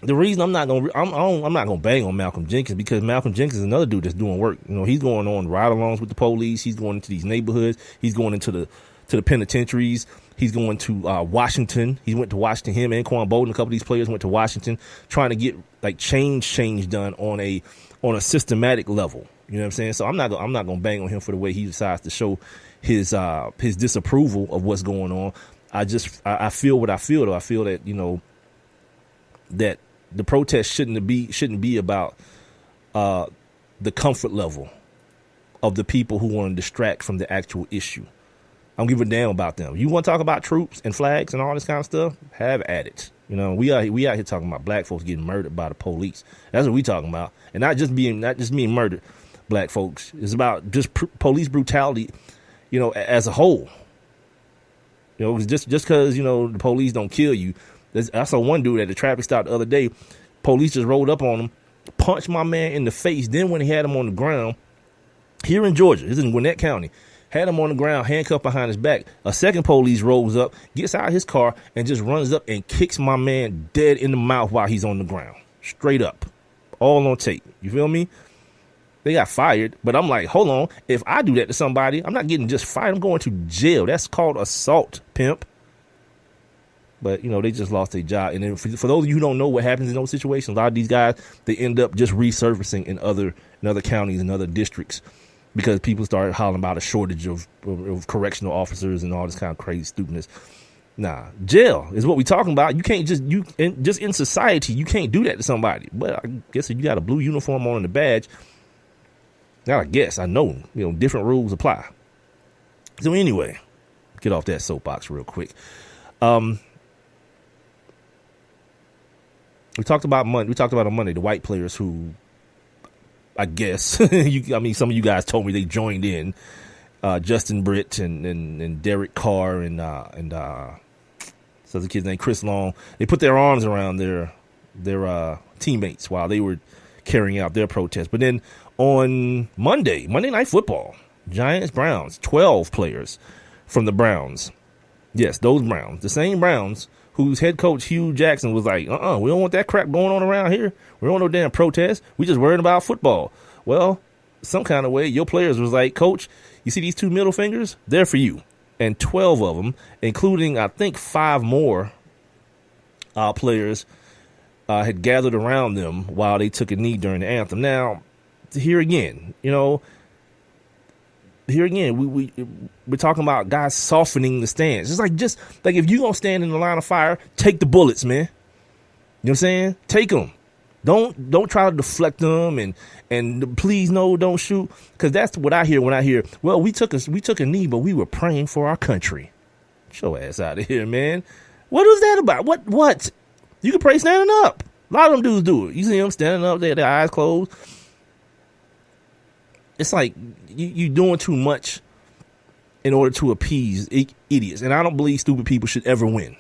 The reason I'm not gonna bang on Malcolm Jenkins, because Malcolm Jenkins is another dude that's doing work. He's going on ride-alongs with the police. He's going into these neighborhoods. He's going into the penitentiaries. He's going to Washington. He went to Washington. Him and Quan Bolden, a couple of these players went to Washington, trying to get change done on a systematic level. You know what I'm saying? So I'm not gonna bang on him for the way he decides to show his disapproval of what's going on. I feel what I feel though. I feel that that the protest shouldn't be about the comfort level of the people who want to distract from the actual issue. I don't give a damn about them. You want to talk about troops and flags and all this kind of stuff? Have at it. We out here talking about black folks getting murdered by the police. That's what we talking about, and not just being murdered. Black folks. It's about just police brutality, as a whole. Just because the police don't kill you. I saw one dude at the traffic stop the other day. Police just rolled up on him, punched my man in the face. Then when he had him on the ground, here in Georgia, this is in Gwinnett County, had him on the ground, handcuffed behind his back. A second police rolls up, gets out of his car, and just runs up and kicks my man dead in the mouth while he's on the ground. Straight up. All on tape. You feel me? They got fired, but I'm like, hold on. If I do that to somebody, I'm not getting just fired. I'm going to jail. That's called assault, pimp. But, they just lost their job. And then for those of you who don't know what happens in those situations, a lot of these guys, they end up just resurfacing in other counties and other districts because people started hollering about a shortage of correctional officers and all this kind of crazy stupidness. Nah, jail is what we talking about. You can't just in society you can't do that to somebody. But I guess if you got a blue uniform on the badge, now I know different rules apply. So anyway, get off that soapbox real quick. We talked about Monday. We talked about on Monday the white players who, I guess, some of you guys told me they joined in. Justin Britt and Derek Carr and so the kid's named Chris Long. They put their arms around their teammates while they were carrying out their protest. But then on Monday Night Football, Giants Browns, 12 players from the Browns. Yes, those Browns, the same Browns whose head coach Hugh Jackson was like, we don't want that crap going on around here. We don't want no damn protest. We just worried about football. Well, some kind of way, your players was like, Coach, you see these two middle fingers? They're for you. And 12 of them, including, I think, 5 more players had gathered around them while they took a knee during the anthem. Now, here again, we're talking about guys softening the stance. Just like if you're going to stand in the line of fire, take the bullets, man. You know what I'm saying? Take them. Don't try to deflect them and please no, don't shoot, because that's what I hear when I hear, well, we took a knee, but we were praying for our country. Get your ass out of here, man. What was that about? What? You can pray standing up. A lot of them dudes do it. You see them standing up there, their eyes closed. It's like you doing too much in order to appease idiots, and I don't believe stupid people should ever win.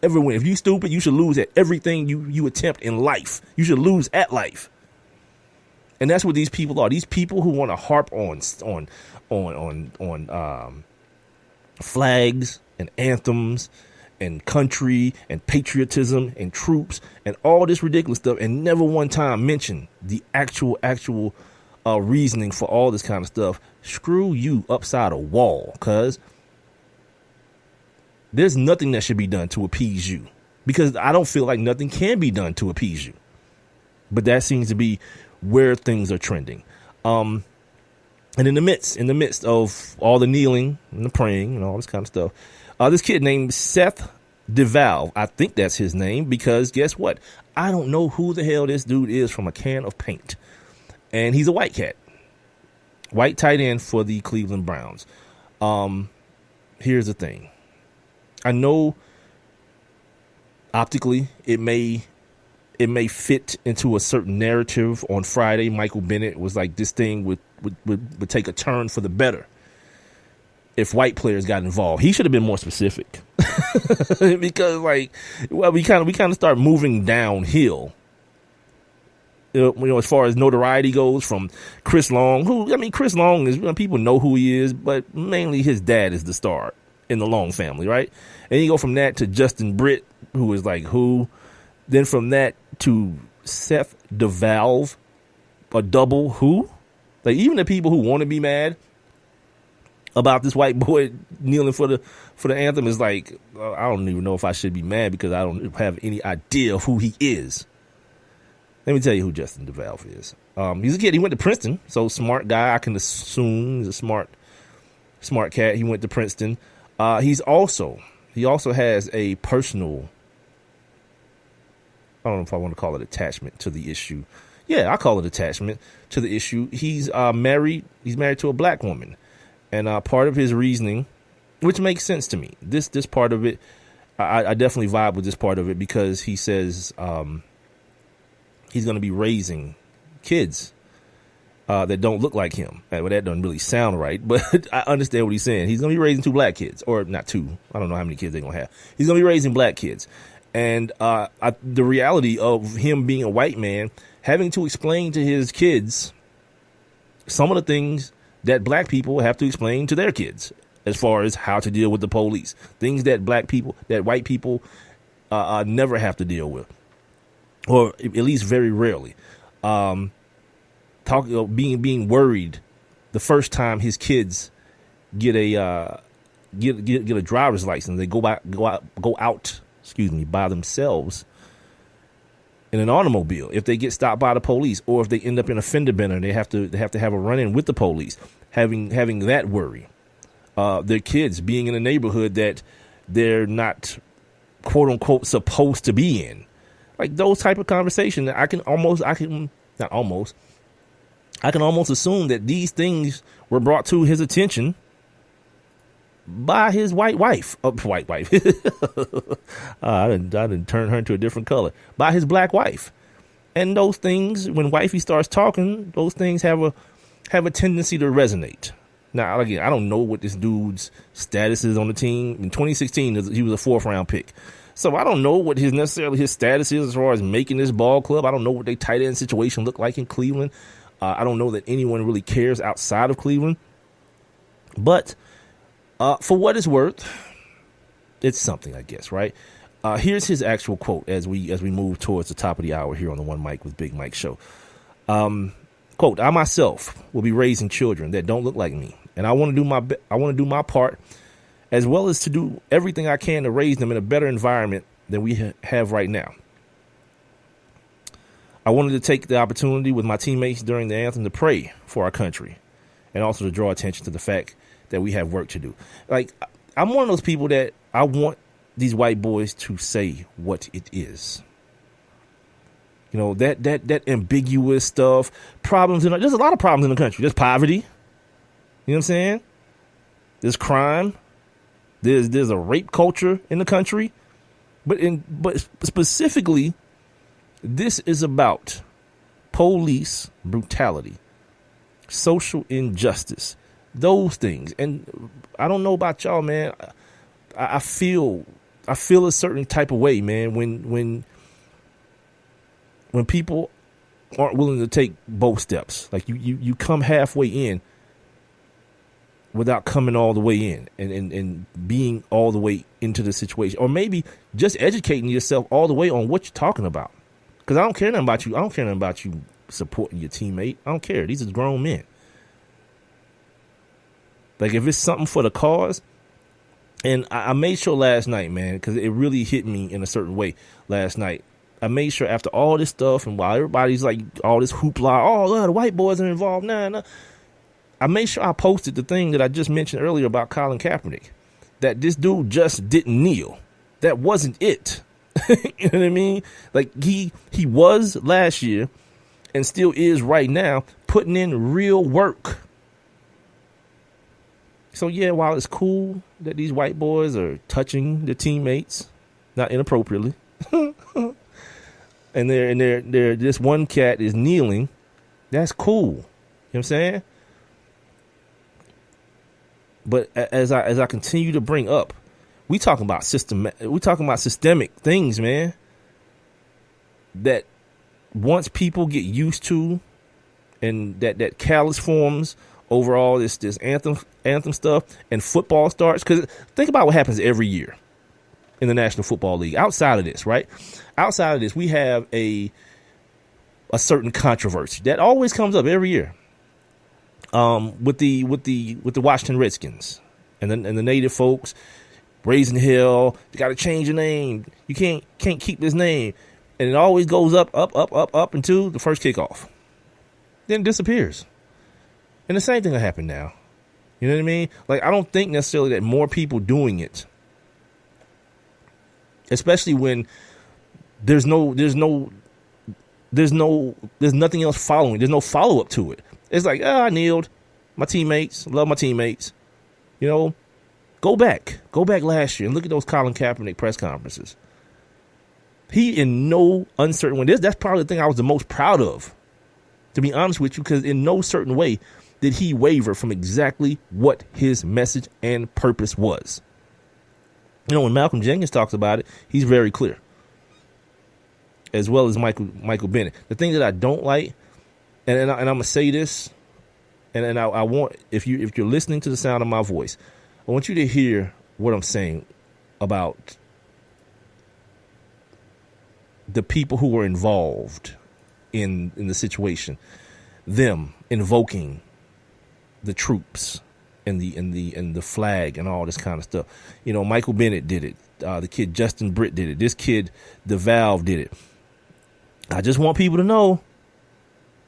If you stupid, you should lose at everything you attempt in life. You should lose at life. And that's what these people are. These people who want to harp on flags and anthems and country and patriotism and troops and all this ridiculous stuff, and never one time mention the actual reasoning for all this kind of stuff. Screw you upside a wall, cuz there's nothing that should be done to appease you, because I don't feel like nothing can be done to appease you. But that seems to be where things are trending. And in the midst of all the kneeling and the praying and all this kind of stuff, this kid named Seth DeValve, I think that's his name, because guess what? I don't know who the hell this dude is from a can of paint. And he's a white cat. White tight end for the Cleveland Browns. Here's the thing. I know optically it may fit into a certain narrative. On Friday, Michael Bennett was like, this thing would take a turn for the better if white players got involved. He should have been more specific because we kind of start moving downhill. As far as notoriety goes, from Chris Long, Chris Long is, people know who he is, but mainly his dad is the star in the Long family, right? And you go from that to Justin Britt, who is like who, then from that to Seth DeValve, a double who. Like, even the people who want to be mad about this white boy kneeling for the anthem is like, I don't even know if I should be mad, because I don't have any idea who he is. Let me tell you who Justin DeValve is. He's a kid. He went to Princeton, so smart guy. I can assume he's a smart cat. He went to Princeton. He also has a personal, I don't know if I want to call it attachment to the issue. Yeah, I call it attachment to the issue. He's married. He's married to a black woman, and part of his reasoning, which makes sense to me, this part of it, I definitely vibe with this part of it, because he says he's going to be raising kids that don't look like him. Well, that doesn't really sound right, but I understand what he's saying. He's going to be raising 2 black kids, or not 2. I don't know how many kids they're going to have. He's going to be raising black kids. And the reality of him being a white man, having to explain to his kids some of the things that black people have to explain to their kids, as far as how to deal with the police, things that white people never have to deal with, or at least very rarely. Being worried the first time his kids get a driver's license, they go out by themselves in an automobile. If they get stopped by the police, or if they end up in a fender bender, they have to have a run-in with the police. Having that worry, their kids being in a neighborhood that they're not, quote unquote, supposed to be in. Like those type of conversation, I can almost assume that these things were brought to his attention by his white wife. White wife. I didn't turn her into a different color. By his black wife. And those things, when wifey starts talking, those things have a tendency to resonate. Now, again, I don't know what this dude's status is on the team. In 2016, he was a 4th round pick. So I don't know what his status is as far as making this ball club. I don't know what their tight end situation looked like in Cleveland. I don't know that anyone really cares outside of Cleveland. But for what it's worth, it's something, I guess, right? Here's his actual quote as we move towards the top of the hour here on the One Mic with Big Mike show. Quote, I myself will be raising children that don't look like me, and I want to do my part, as well as to do everything I can to raise them in a better environment than we have right now. I wanted to take the opportunity with my teammates during the anthem to pray for our country, and also to draw attention to the fact that we have work to do. Like, I'm one of those people that I want these white boys to say what it is. You know, that ambiguous stuff, there's a lot of problems in the country. There's poverty. You know what I'm saying? There's crime. There's a rape culture in the country. But specifically, this is about police brutality, social injustice, those things. And I don't know about y'all, man. I feel a certain type of way, man, when people aren't willing to take both steps. Like you come halfway in without coming all the way in and being all the way into the situation, or maybe just educating yourself all the way on what you're talking about. Because I don't care nothing about you. I don't care nothing about you supporting your teammate. I don't care. These are grown men. Like, if it's something for the cause. And I made sure last night, man, because it really hit me in a certain way last night. I made sure after all this stuff, and while everybody's like, all this hoopla, the white boys are involved, nah. I made sure I posted the thing that I just mentioned earlier about Colin Kaepernick, that this dude just didn't kneel. That wasn't it. You know what I mean? Like, he was last year and still is right now putting in real work. So, yeah, while it's cool that these white boys are touching their teammates, not inappropriately, and they're this one cat is kneeling, that's cool. You know what I'm saying? But as I continue to bring up, we talking about systemic things, man. That once people get used to, and that callous forms over all this anthem stuff, and football starts. Because think about what happens every year in the National Football League. Outside of this, right? Outside of this, we have a certain controversy that always comes up every year. With the Washington Redskins and the native folks raising hell. You got to change your name. You can't keep this name, and it always goes up until the first kickoff. Then it disappears. And the same thing will happen now. You know what I mean? Like, I don't think necessarily that more people doing it, especially when there's nothing else following. There's no follow up to it. It's like, I kneeled. My teammates, love my teammates. You know, go back last year and look at those Colin Kaepernick press conferences. He, in no uncertain way, that's probably the thing I was the most proud of, to be honest with you, because in no certain way did he waver from exactly what his message and purpose was. You know, when Malcolm Jenkins talks about it, he's very clear, as well as Michael Bennett. The thing that I don't like, and I'm gonna say this, and I want, if you're listening to the sound of my voice, I want you to hear what I'm saying about the people who were involved in the situation, them invoking the troops and the flag and all this kind of stuff. You know, Michael Bennett did it. The kid Justin Britt did it. This kid DeValve did it. I just want people to know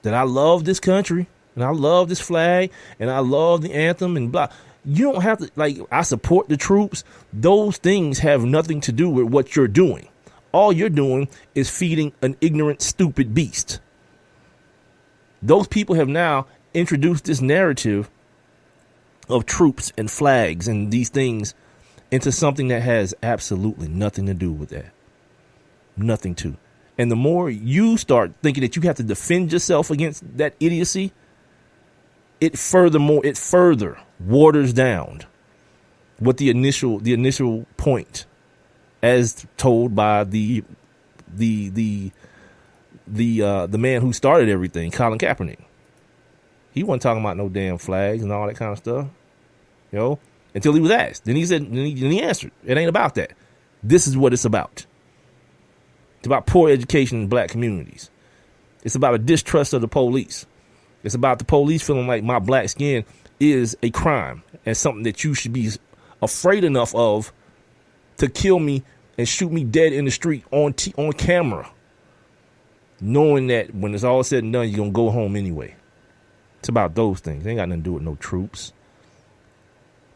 that I love this country and I love this flag and I love the anthem and blah. You don't have to, like, I support the troops. Those things have nothing to do with what you're doing. All you're doing is feeding an ignorant, stupid beast. Those people have now introduced this narrative of troops and flags and these things into something that has absolutely nothing to do with that. Nothing to. And the more you start thinking that you have to defend yourself against that idiocy, it further waters down what the initial point, as told by the man who started everything, Colin Kaepernick. He wasn't talking about no damn flags and all that kind of stuff, until he was asked. Then he said, then he answered, it ain't about that. This is what it's about. It's about poor education in black communities. It's about a distrust of the police. It's about the police feeling like my black skin is a crime and something that you should be afraid enough of to kill me and shoot me dead in the street on camera, knowing that when it's all said and done, you're going to go home anyway. It's about those things. It ain't got nothing to do with no troops.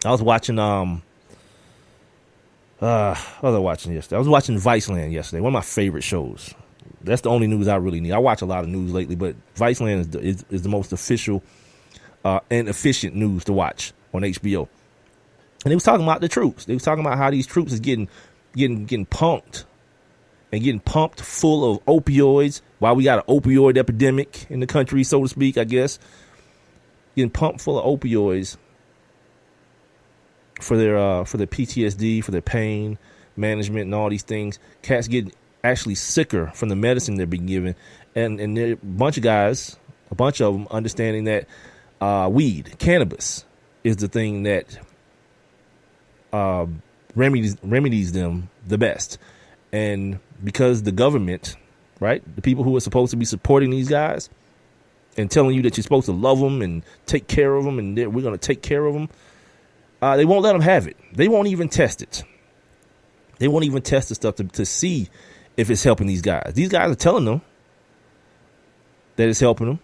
I was watching, what was I watching yesterday? I was watching Viceland yesterday, one of my favorite shows. That's the only news I really need. I watch a lot of news lately, but Viceland is the most official and efficient news to watch on HBO. And they was talking about the troops. They was talking about how these troops is getting pumped and getting pumped full of opioids. While we got an opioid epidemic in the country, so to speak, I guess, getting pumped full of opioids for their PTSD, for their pain management, and all these things. Cats getting actually sicker from the medicine they're being given, and there a bunch of them understanding that cannabis is the thing that remedies them the best. And because the government, right, the people who are supposed to be supporting these guys and telling you that you're supposed to love them and take care of them and we're going to take care of them, they won't let them have it. They won't even test it. They won't even test the stuff to see if it's helping these guys. These guys are telling them that it's helping them.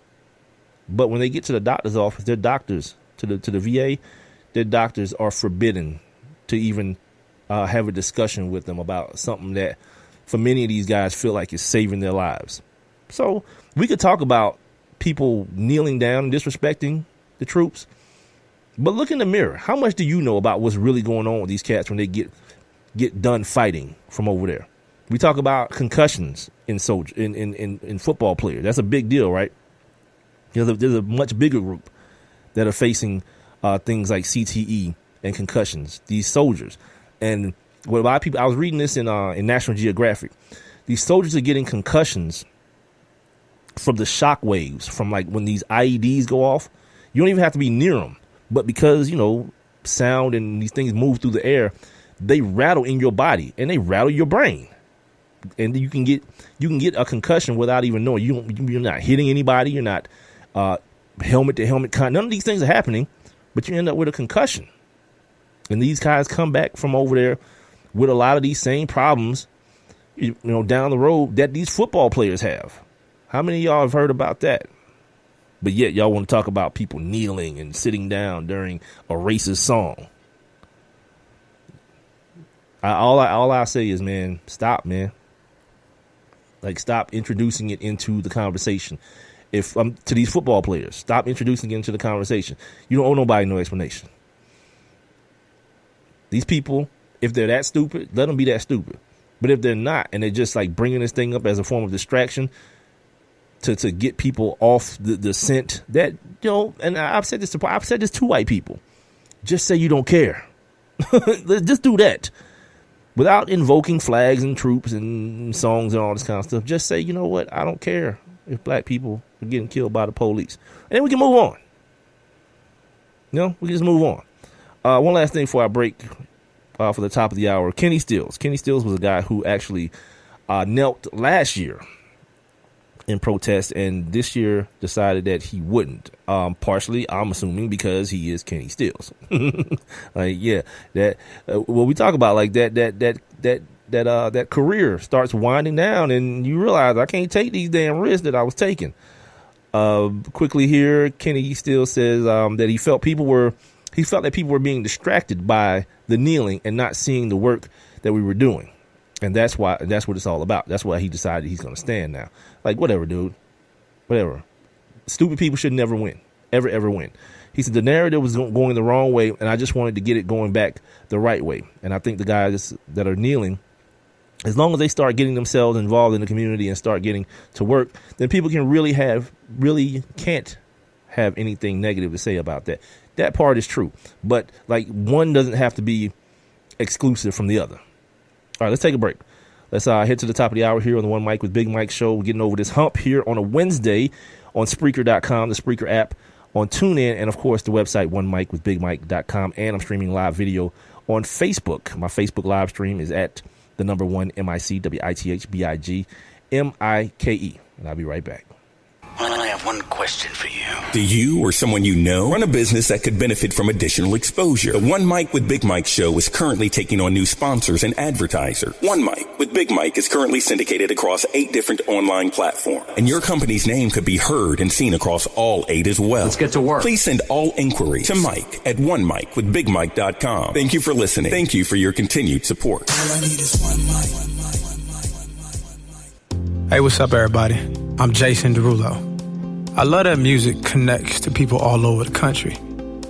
But when they get to the doctor's office, their doctors, to the VA, their doctors are forbidden to even have a discussion with them about something that for many of these guys feel like is saving their lives. So we could talk about people kneeling down and disrespecting the troops, but look in the mirror. How much do you know about what's really going on with these cats when they get done fighting from over there? We talk about concussions in football players. That's a big deal, right? There's a much bigger group that are facing things like CTE and concussions. These soldiers, and what a lot of people. I was reading this in National Geographic. These soldiers are getting concussions from the shock waves from like when these IEDs go off. You don't even have to be near them, but because sound and these things move through the air, they rattle in your body and they rattle your brain. And you can get a concussion without even knowing. You're not hitting anybody. You're not helmet to helmet. None of these things are happening, but you end up with a concussion. And these guys come back from over there with a lot of these same problems, down the road that these football players have. How many of y'all have heard about that? But yet y'all want to talk about people kneeling and sitting down during a racist song. All I say is, man, stop, man. Like, stop introducing it into the conversation. If to these football players, stop introducing it into the conversation. You don't owe nobody no explanation. These people, if they're that stupid, let them be that stupid. But if they're not, and they're just like bringing this thing up as a form of distraction to get people off the scent, that and I've said this to white people. Just say you don't care. Just do that. Without invoking flags and troops and songs and all this kind of stuff, just say, you know what, I don't care if black people are getting killed by the police. And then we can move on. We can just move on. One last thing before I break for the top of the hour. Kenny Stills. Kenny Stills was a guy who actually knelt last year in protest, and this year decided that he wouldn't. Partially, I'm assuming because he is Kenny Stills. That when we talk about like that career starts winding down, and you realize I can't take these damn risks that I was taking. Quickly here, Kenny Stills says that he felt people were He felt that people were being distracted by the kneeling and not seeing the work that we were doing. And that's what it's all about. That's why he decided he's going to stand now. Like, whatever, dude. Whatever. Stupid people should never win. Ever win. He said the narrative was going the wrong way, and I just wanted to get it going back the right way. And I think the guys that are kneeling, as long as they start getting themselves involved in the community and start getting to work, then people can really can't have anything negative to say about that. That part is true. But, like, one doesn't have to be exclusive from the other. All right, let's take a break. Let's head to the top of the hour here on the One Mic with Big Mike show. We're getting over this hump here on a Wednesday on Spreaker.com, the Spreaker app, on TuneIn, and, of course, the website onemicwithbigmike.com. And I'm streaming live video on Facebook. My Facebook live stream is at the number 1 MICWITHBIGMIKE. And I'll be right back. Well, I have one question for you. Do you or someone you know run a business that could benefit from additional exposure? The One Mic with Big Mike show is currently taking on new sponsors and advertisers. One Mic with Big Mike is currently syndicated across 8 different online platforms. And your company's name could be heard and seen across all 8 as well. Let's get to work. Please send all inquiries to Mike at onemicwithbigmike.com. Thank you for listening. Thank you for your continued support. All I need is one mic. Hey, what's up, everybody? I'm Jason Derulo. I love that music connects to people all over the country.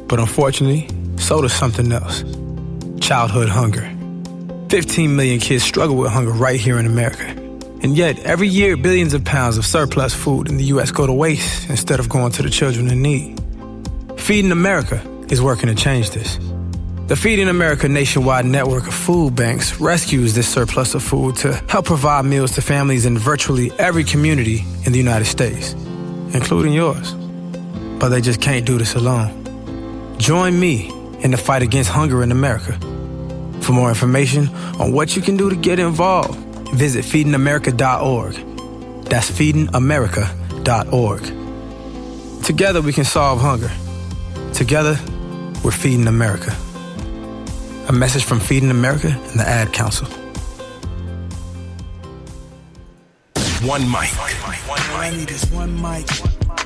But unfortunately, so does something else. Childhood hunger. 15 million kids struggle with hunger right here in America. And yet, every year, billions of pounds of surplus food in the U.S. go to waste instead of going to the children in need. Feeding America is working to change this. The Feeding America nationwide network of food banks rescues this surplus of food to help provide meals to families in virtually every community in the United States, including yours. But they just can't do this alone. Join me in the fight against hunger in America. For more information on what you can do to get involved, visit feedingamerica.org. That's feedingamerica.org. Together we can solve hunger. Together, we're feeding America. A message from Feeding America and the Ad Council. One Mic. All I need is one mic.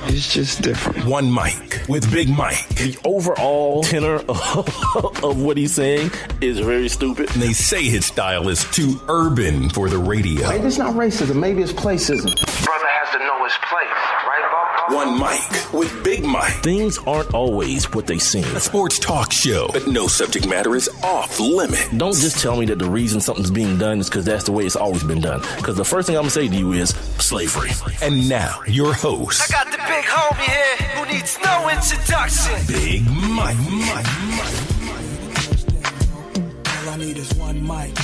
It's just different. One Mic with Big Mike. The overall tenor of what he's saying is very stupid. And they say his style is too urban for the radio. Maybe it's not racism. Maybe it's placism. Brother has to know his place, right, Bob? One Mic with Big Mike. Things aren't always what they seem. A sports talk show, but no subject matter is off limit. Don't just tell me that the reason something's being done is because that's the way it's always been done. Because the first thing I'm going to say to you is slavery. And now, your host. I got the big homie here who needs no introduction. Big Mike. All I need is one mic.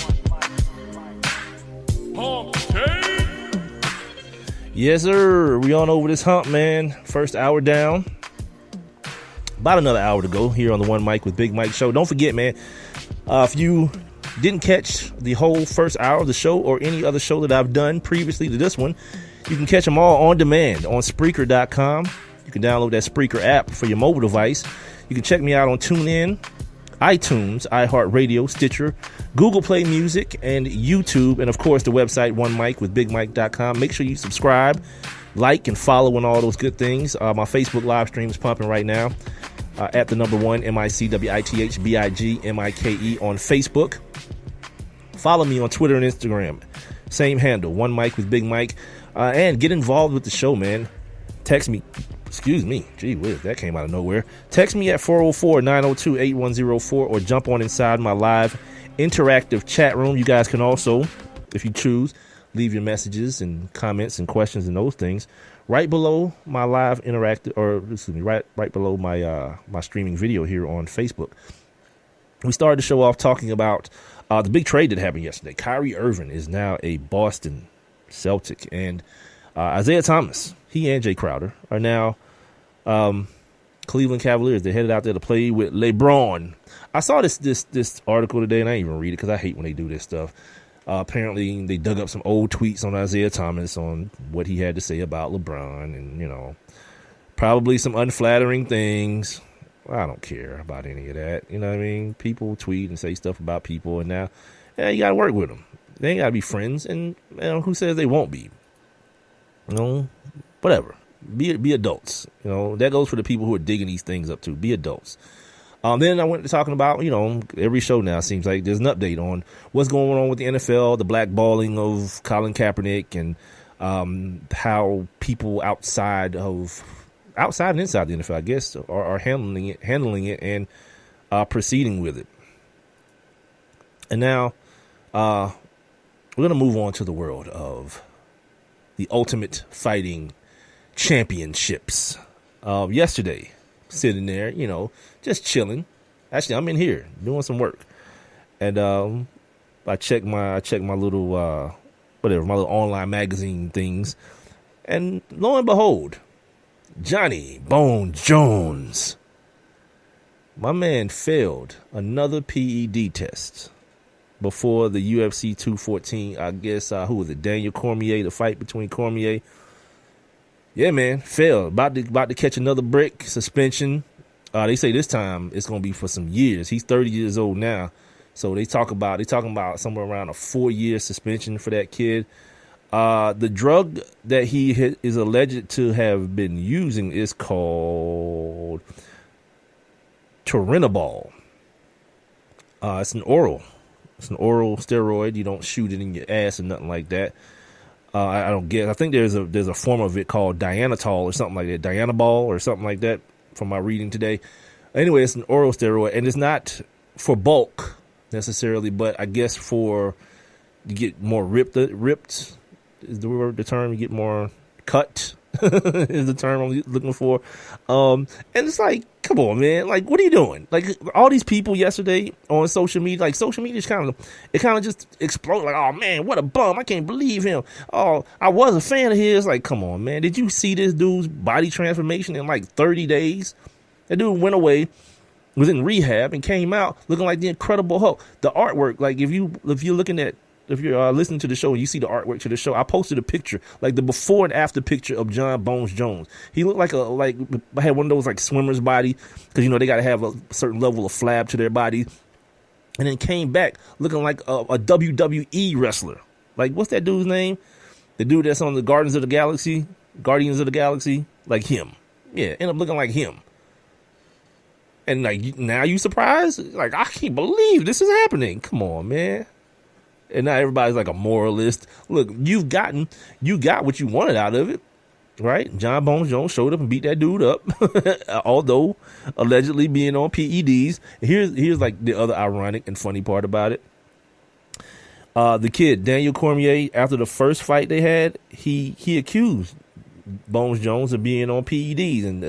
Yes, sir. We on over this hump, man. First hour down. About another hour to go here on the One Mic with Big Mike show. Don't forget, man, if you didn't catch the whole first hour of the show or any other show that I've done previously to this one, you can catch them all on demand on Spreaker.com. You can download that Spreaker app for your mobile device. You can check me out on TuneIn, iTunes, iHeartRadio, Stitcher, Google Play Music, and YouTube. And, of course, the website, onemicwithbigmike.com. Make sure you subscribe, like, and follow and all those good things. My Facebook live stream is pumping right now at the number 1 MICWITHBIGMIKE on Facebook. Follow me on Twitter and Instagram. Same handle, One Mic with Big Mike. And get involved with the show, man. Text me. Excuse me. Gee whiz, that came out of nowhere. Text me at 404-902-8104 or jump on inside my live interactive chat room. You guys can also, if you choose, leave your messages and comments and questions and those things right below my live interactive, or excuse me, right below my my streaming video here on Facebook. We started the show off talking about the big trade that happened yesterday. Kyrie Irving is now a Boston Celtic, and Isaiah Thomas, he and Jay Crowder are now Cleveland Cavaliers. They're headed out there to play with LeBron. I saw this article today, and I didn't even read it because I hate when they do this stuff. Apparently, they dug up some old tweets on Isaiah Thomas on what he had to say about LeBron, and, you know, probably some unflattering things. I don't care about any of that. You know what I mean? People tweet and say stuff about people, and now, yeah, you got to work with them. They ain't got to be friends, and, you know, who says they won't be? You know, whatever. Be adults. You know, that goes for the people who are digging these things up too. Be adults. Then I went to talking about, every show now seems like there's an update on what's going on with the NFL, the blackballing of Colin Kaepernick, and how people outside and inside the NFL, I guess, are handling it and proceeding with it. And now we're going to move on to the world of the Ultimate Fighting Championships. Yesterday, sitting there, just chilling. Actually, I'm in here doing some work, and I checked my little my little online magazine things, and lo and behold, Johnny Bones Jones, my man, failed another PED test before the UFC 214. I guess who was it? Daniel Cormier, the fight between Cormier. Yeah, man, failed. About to catch another brick, suspension. They say this time it's going to be for some years. He's 30 years old now. So they talking about somewhere around a 4-year suspension for that kid. The drug that he is alleged to have been using is called turinabol. It's an oral steroid. You don't shoot it in your ass or nothing like that. I don't get. I think there's a form of it called dianetol or something like that, dianabol or something like that, from my reading today. Anyway, it's an oral steroid, and it's not for bulk necessarily, but I guess you get more ripped is the term. You get more cut is the term I'm looking for. And it's like, come on, man. Like, what are you doing? Like, all these people yesterday on social media, like, social media kind of just exploded. Like, oh man, what a bum. I can't believe him. Oh, I was a fan of his. Like, come on, man. Did you see this dude's body transformation in like 30 days? That dude went away, was in rehab, and came out looking like the Incredible Hulk. The artwork, like, if you're listening to the show and you see the artwork to the show, I posted a picture, like the before and after picture of John Bones Jones. He looked like had one of those like swimmer's body, because they got to have a certain level of flab to their body, and then came back looking like a WWE wrestler. Like, what's that dude's name? The dude that's on the Guardians of the Galaxy, like him. Yeah, end up looking like him. And like, now you surprised? Like, I can't believe this is happening. Come on, man. And now everybody's like a moralist. Look, you got what you wanted out of it, right? John Bones Jones showed up and beat that dude up, although allegedly being on PEDs. Here's like the other ironic and funny part about it. The kid, Daniel Cormier, after the first fight they had, he accused Bones Jones of being on PEDs, and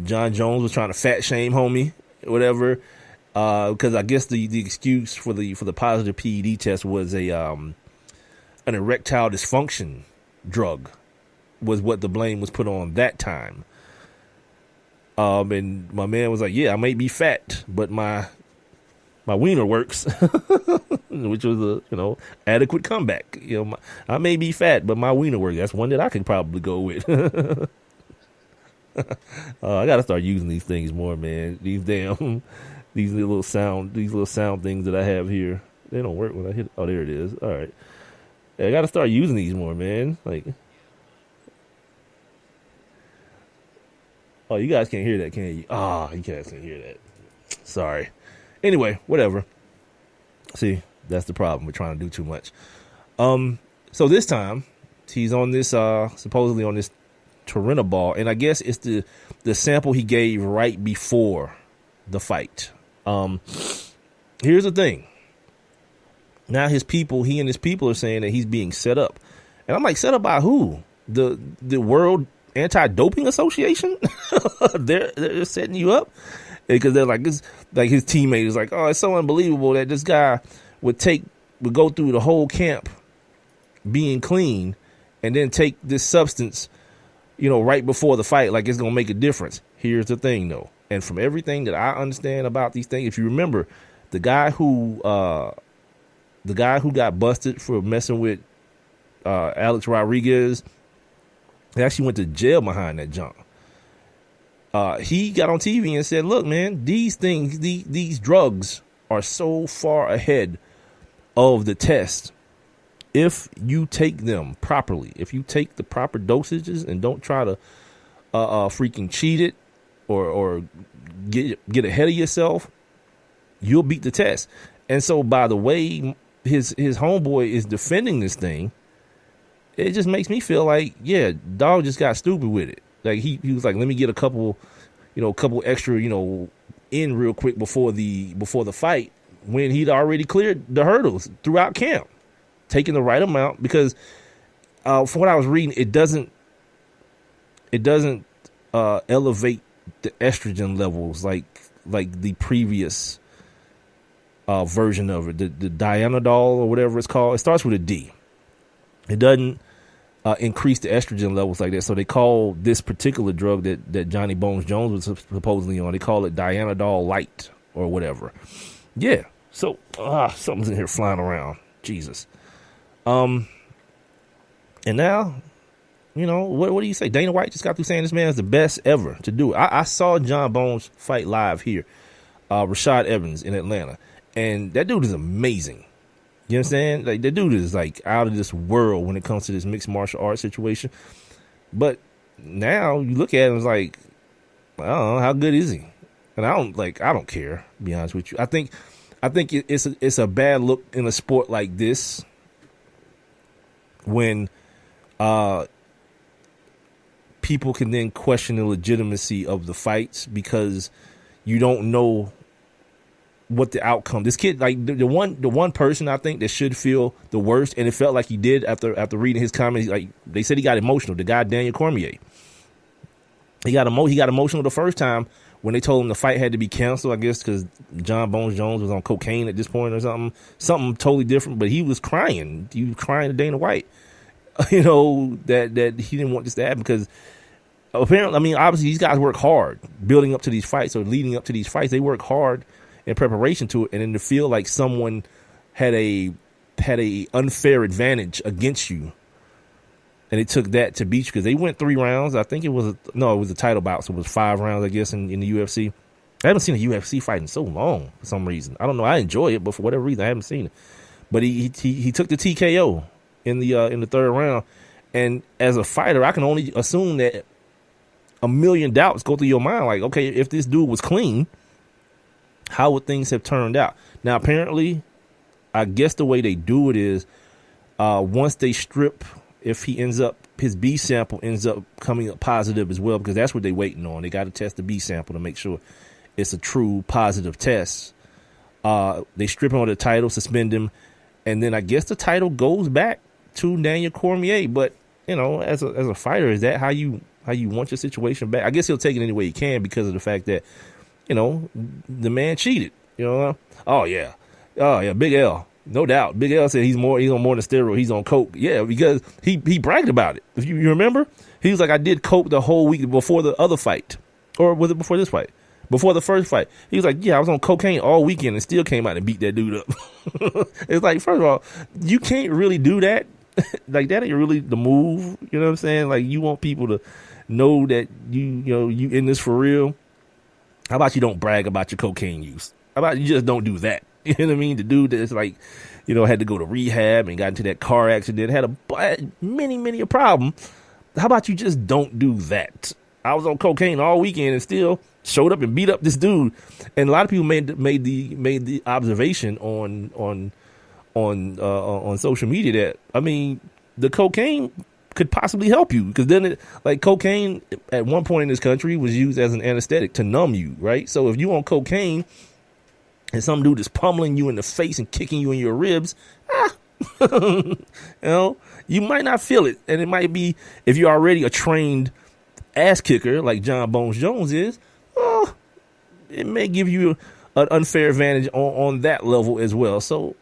John Jones was trying to fat shame homie, whatever. Because I guess the excuse for the positive PED test was an erectile dysfunction drug, was what the blame was put on that time. And my man was like, yeah, I may be fat, but my wiener works, which was a adequate comeback. I may be fat, but my wiener works. That's one that I could probably go with. I gotta start using these things more, man. These little sound things that I have here, they don't work when I hit. Oh, there it is. All right, I gotta start using these more, man. Like, oh, you guys can't hear that, can you? You guys can't hear that. Sorry. Anyway, whatever. See, that's the problem. We're trying to do too much. So this time he's on this supposedly on this turinabol, and I guess it's the sample he gave right before the fight. Here's the thing. Now he and his people are saying that he's being set up, and I'm like, set up by who? The World Anti-Doping Association? they're setting you up, because they're like, this, like his teammate is like, oh, it's so unbelievable that this guy would go through the whole camp being clean and then take this substance, right before the fight, like it's gonna make a difference. Here's the thing, though. And from everything that I understand about these things, if you remember, the guy who got busted for messing with Alex Rodriguez, he actually went to jail behind that junk. He got on TV and said, look, man, these things, these drugs are so far ahead of the test. If you take them properly, if you take the proper dosages and don't try to freaking cheat it or get ahead of yourself, you'll beat the test. And so by the way his homeboy is defending this thing, it just makes me feel like, yeah, dog just got stupid with it. Like he was like, let me get a couple extra, in real quick before the fight, when he'd already cleared the hurdles throughout camp, taking the right amount, because from what I was reading, it doesn't elevate the estrogen levels like the previous version of it, the Dianadol or whatever it's called. It starts with a D. It doesn't increase the estrogen levels like that. So they call this particular drug that Johnny Bones Jones was supposedly on, they call it Dianadol Light or whatever. Yeah. So something's in here flying around. Jesus. And now, what do you say? Dana White just got through saying this man is the best ever to do it. I saw John Bones fight live here, Rashad Evans in Atlanta, and that dude is amazing. You know what I'm saying? Like, the dude is like out of this world when it comes to this mixed martial arts situation. But now you look at him, it's like, I don't know, how good is he? And I don't care, to be honest with you. I think it's a bad look in a sport like this when people can then question the legitimacy of the fights because you don't know what the outcome. This kid, like the one person I think that should feel the worst, and it felt like he did after reading his comments. Like they said, he got emotional. The guy Daniel Cormier, he got emotional the first time when they told him the fight had to be canceled. I guess because John Bones Jones was on cocaine at this point or something totally different. But he was crying. He was crying to Dana White, that he didn't want this to happen because apparently, obviously these guys work hard building up to these fights or leading up to these fights. They work hard in preparation to it, and then to feel like someone had a unfair advantage against you, and it took that to beat you because they went 3 rounds. I think it was a title bout, so it was 5 rounds, I guess, in the UFC. I haven't seen a UFC fight in so long for some reason. I don't know. I enjoy it, but for whatever reason, I haven't seen it. But he took the TKO in the 3rd round, and as a fighter, I can only assume that a million doubts go through your mind. Like, okay, if this dude was clean, how would things have turned out? Now, apparently, I guess the way they do it is once they strip, if his B sample ends up coming up positive as well, because that's what they're waiting on. They got to test the B sample to make sure it's a true positive test. They strip him of the title, suspend him, and then I guess the title goes back to Daniel Cormier. But, as a fighter, is that how you want your situation back? I guess he'll take it any way he can because of the fact that, the man cheated. Oh yeah, Big L, no doubt. Big L said he's on more than steroid. He's on coke. Yeah, because he bragged about it. If you remember, he was like, I did coke the whole week before the other fight, or was it before this fight? Before the first fight, he was like, yeah, I was on cocaine all weekend and still came out and beat that dude up. It's like, first of all, you can't really do that. Like, that ain't really the move. You know what I'm saying? Like, you want people to know that you in this for real. How about you don't brag about your cocaine use? How about you just don't do that? You know what I mean? The dude that's like, had to go to rehab and got into that car accident, had many a problem. How about you just don't do that? I was on cocaine all weekend and still showed up and beat up this dude. And a lot of people made the observation on social media that, the cocaine could possibly help you, because then cocaine at one point in this country was used as an anesthetic to numb you, right? So if you on cocaine and some dude is pummeling you in the face and kicking you in your ribs, you might not feel it. And it might be, if you're already a trained ass kicker like John Bones Jones is, it may give you an unfair advantage on that level as well. So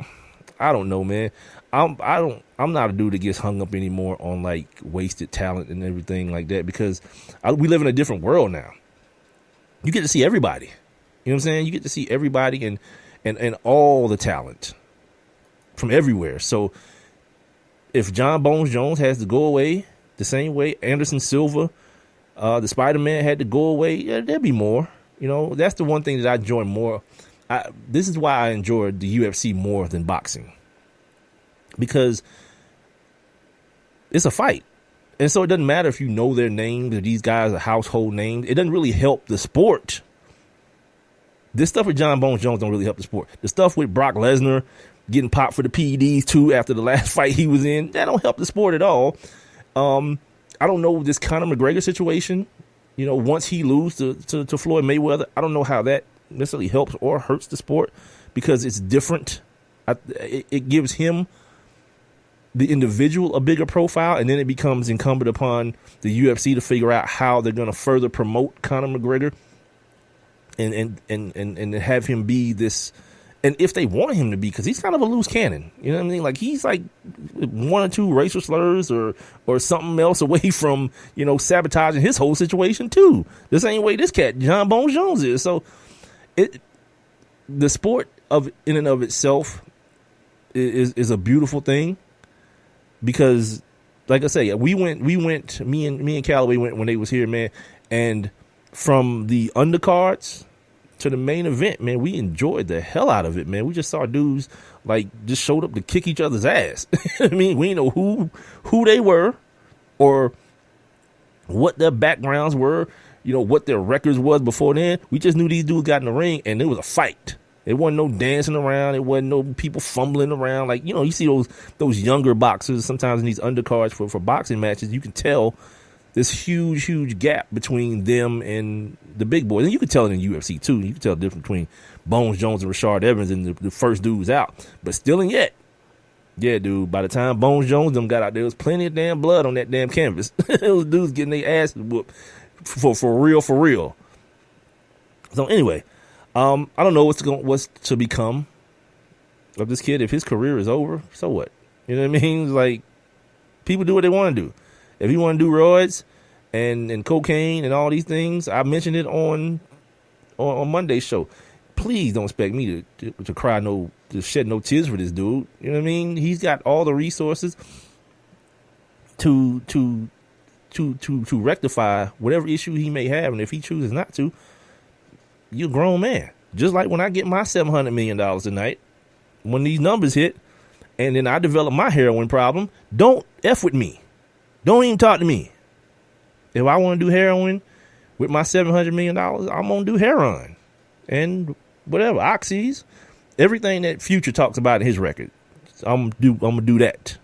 I don't know, man. I'm not a dude that gets hung up anymore on like wasted talent and everything like that, because we live in a different world now. You get to see everybody. You know what I'm saying? You get to see everybody and all the talent from everywhere. So if John Bones Jones has to go away the same way Anderson Silva, the Spider-Man, had to go away, there'd be more. That's the one thing that I enjoy more. This is why I enjoy the UFC more than boxing, because it's a fight. And so it doesn't matter if you know their names or these guys are household names. It doesn't really help the sport This stuff with John Bones Jones don't really help the sport. The stuff with Brock Lesnar getting popped for the PEDs too after the last fight he was in, that don't help the sport at all. I don't know this Conor McGregor situation. Once he loses to Floyd Mayweather, I don't know how that necessarily helps or hurts the sport because it's different. It gives him, the individual, a bigger profile, and then it becomes incumbent upon the UFC to figure out how they're going to further promote Conor McGregor and have him be this. And if they want him to be, because he's kind of a loose cannon, you know what I mean? Like he's like one or two racial slurs or something else away from, sabotaging his whole situation too. The same way this cat, John Bones Jones, is. So the sport in and of itself is a beautiful thing because, like I say, me and Callaway went when they was here, man. And from the undercards to the main event, man, we enjoyed the hell out of it, man. We just saw dudes like just showed up to kick each other's ass. I mean, we didn't know who they were or what their backgrounds were, what their records was before then. We just knew these dudes got in the ring and it was a fight. It wasn't no dancing around. It wasn't no people fumbling around. Like, you see those younger boxers sometimes in these undercards for boxing matches, you can tell this huge gap between them and the big boys. And you can tell it in UFC too. You can tell the difference between Bones Jones and Rashard Evans and the first dudes out. But still and yet, yeah, dude, by the time Bones Jones them got out there was plenty of damn blood on that damn canvas. Those dudes getting their asses whooped for real. So anyway, I don't know what's to become of this kid. If his career is over, so what? You know what I mean? Like, people do what they want to do. If you want to do roids and cocaine and all these things, I mentioned it on Monday's show. Please don't expect me to cry to shed no tears for this dude. You know what I mean? He's got all the resources to rectify whatever issue he may have, and if he chooses not to, you're a grown man. Just like when I get my $700 million tonight, when these numbers hit, and then I develop my heroin problem, don't F with me. Don't even talk to me. If I want to do heroin with my $700 million, I'm going to do heroin and whatever, oxys, everything that Future talks about in his record. I'm going to do that.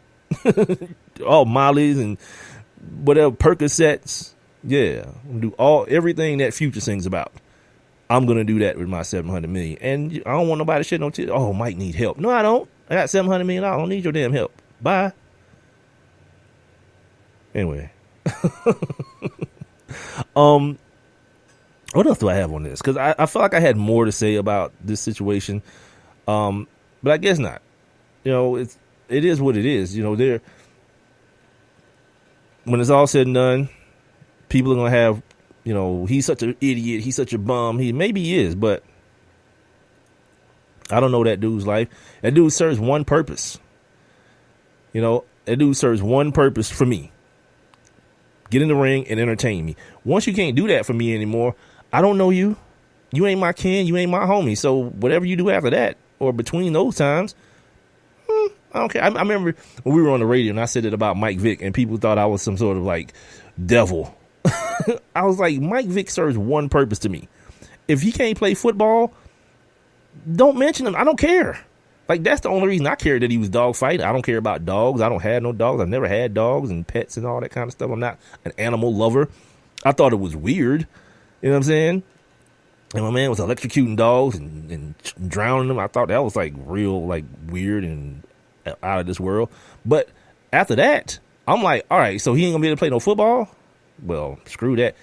All Molly's and whatever, Percocets. Yeah, I'm going to do everything that Future sings about. I'm going to do that with my $700 million. And I don't want nobody to shed no tears. Oh, Mike need help. No, I don't. I got $700 million. I don't need your damn help. Bye. Anyway, what else do I have on this? Because I feel like I had more to say about this situation, but I guess not. It is what it is. When it's all said and done, people are gonna have, he's such an idiot, he's such a bum. Maybe he is, but I don't know that dude's life. That dude serves one purpose. That dude serves one purpose for me. Get in the ring and entertain me. Once you can't do that for me anymore, I don't know you. You ain't my kin. You ain't my homie. So whatever you do after that or between those times, I don't care. I remember when we were on the radio and I said it about Mike Vick and people thought I was some sort of like devil. I was like, Mike Vick serves one purpose to me. If he can't play football, don't mention him. I don't care. Like, that's the only reason I care that he was dog fighting. I don't care about dogs. I don't have no dogs. I've never had dogs and pets and all that kind of stuff. I'm not an animal lover. I thought it was weird. You know what I'm saying? And my man was electrocuting dogs and drowning them. I thought that was like real, like weird and out of this world. But after that, I'm like, all right, so he ain't gonna be able to play no football? Well, screw that.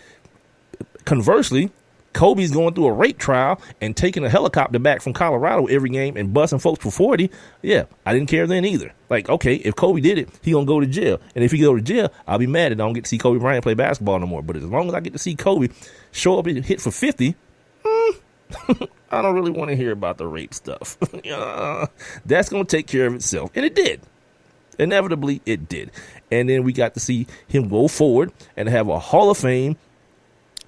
Conversely, Kobe's going through a rape trial and taking a helicopter back from Colorado every game and busting folks for 40. Yeah, I didn't care then either. Like, okay, if Kobe did it, he gonna go to jail. And if he go to jail, I'll be mad that I don't get to see Kobe Bryant play basketball no more. But as long as I get to see Kobe show up and hit for 50, I don't really want to hear about the rape stuff. That's going to take care of itself. And it did. Inevitably, it did. And then we got to see him go forward and have a Hall of Fame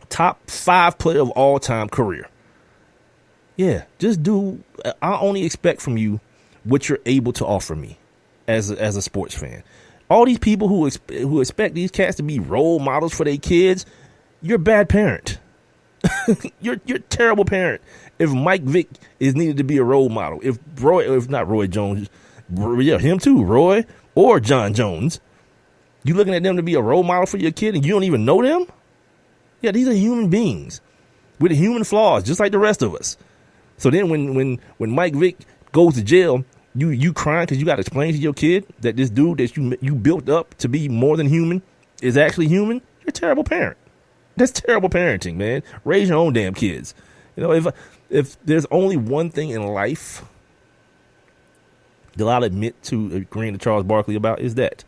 top 5 player of all time career. Yeah, just do. I only expect from you what you're able to offer me as a sports fan. All these people who expect these cats to be role models for their kids, you're a bad parent. You're a terrible parent. If Mike Vick is needed to be a role model, if not Roy Jones, yeah, him too, Roy or John Jones, you looking at them to be a role model for your kid and you don't even know them? Yeah, these are human beings with human flaws, just like the rest of us. So then when Mike Vick goes to jail, you crying because you got to explain to your kid that this dude that you built up to be more than human is actually human. You're a terrible parent. That's terrible parenting, man. Raise your own damn kids. You know, if there's only one thing in life that I'll admit to agreeing to Charles Barkley about is that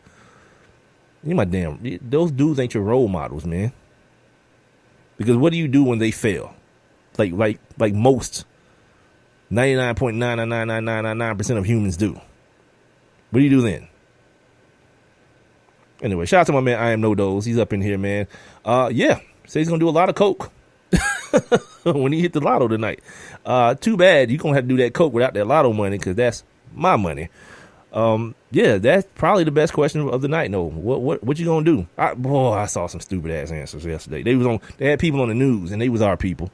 those dudes ain't your role models, man. Because what do you do when they fail? Like most 99.99999% of humans do. What do you do then? Anyway, shout out to my man I Am No Dose. He's up in here, man. Yeah, says he's gonna do a lot of coke when he hit the lotto tonight. Too bad you're gonna have to do that coke without that lotto money, because that's my money. Yeah, that's probably the best question of the night. No, what you gonna do? I saw some stupid ass answers yesterday. They had people on the news, and they was our people.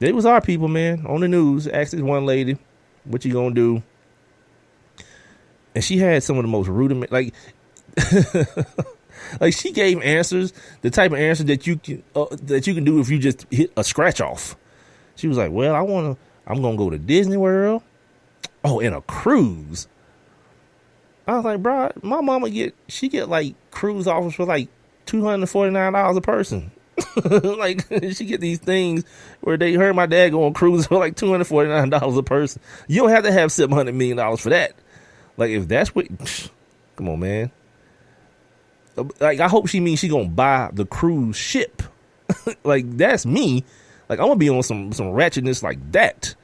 They was our people, man, on the news. Asked this one lady, what you gonna do? And she had some of the most rudiment, like she gave answers, the type of answer that you can do if you just hit a scratch off. She was like, well, I'm gonna go to Disney World. Oh, in a cruise. I was like, bro, my mama get like cruise offers for like $249 a person. Like, she get these things where they heard my dad go on cruises for like $249 a person. You don't have to have $700 million for that. Like, if that's what, come on, man. Like, I hope she means she gonna buy the cruise ship. Like, that's me. Like, I'm gonna be on some ratchetness like that.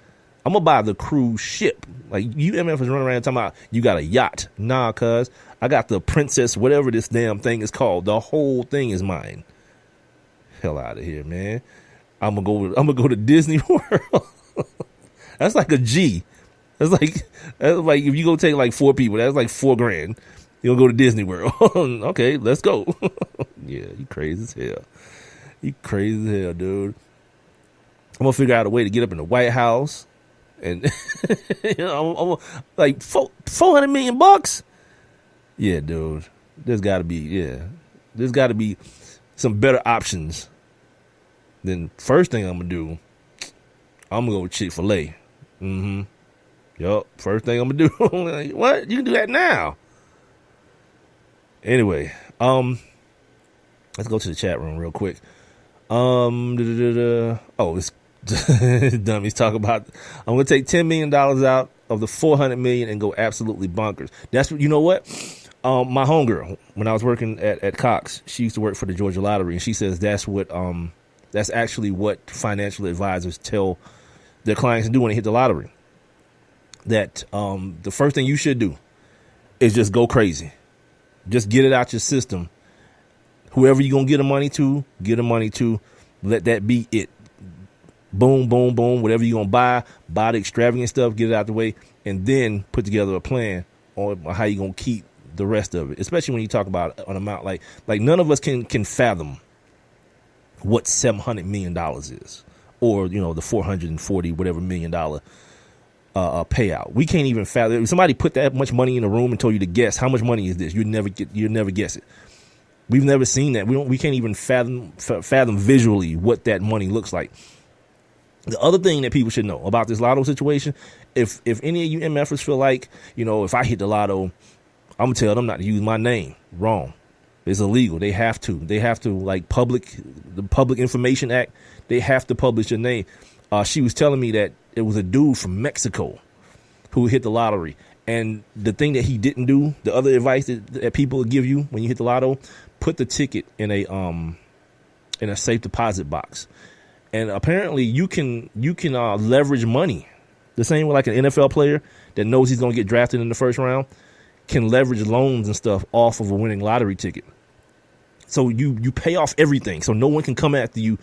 I'm gonna buy the cruise ship. Like, you MF is running around talking about you got a yacht. Nah, cuz I got the princess, whatever this damn thing is called. The whole thing is mine. Hell out of here, man. I'm gonna go to Disney World. That's like a G. That's like if you go take like 4 people, that's like $4,000. You'll go to Disney World. Okay, let's go. Yeah, you crazy as hell. You crazy as hell, dude. I'm gonna figure out a way to get up in the White House, and I'm like $400 million. Yeah, dude. There's got to be some better options. Then first thing I'm gonna do, I'm gonna go to Chick-fil-A. Yup. First thing I'm gonna do. Like, what? You can do that now. Anyway, let's go to the chat room real quick. It's dummies talk about, I'm gonna take $10 million out of the $400 million and go absolutely bonkers. That's what, you know what? My homegirl, when I was working at Cox, she used to work for the Georgia Lottery, and she says that's actually what financial advisors tell their clients to do when they hit the lottery. That the first thing you should do is just go crazy. Just get it out your system. Whoever you're going to get the money to, let that be it. Boom, boom, boom. Whatever you're going to buy the extravagant stuff, get it out the way, and then put together a plan on how you're going to keep the rest of it. Especially when you talk about an amount like none of us can fathom what $700 million is, or, the 440 whatever $million payout. We can't even fathom. If somebody put that much money in a room and told you to guess how much money is this, you'd never guess it. We've never seen that. We can't even fathom visually what that money looks like. The other thing that people should know about this lotto situation, if any of you MFers feel like, if I hit the lotto, I'm gonna tell them not to use my name. Wrong. It's illegal. They have to like the Public Information Act. They have to publish your name. She was telling me that it was a dude from Mexico who hit the lottery. And the thing that he didn't do, the other advice that people give you when you hit the lotto, put the ticket in a safe deposit box. And apparently you can leverage money. The same way like an NFL player that knows he's going to get drafted in the first round can leverage loans and stuff off of a winning lottery ticket. So you pay off everything. So no one can come after you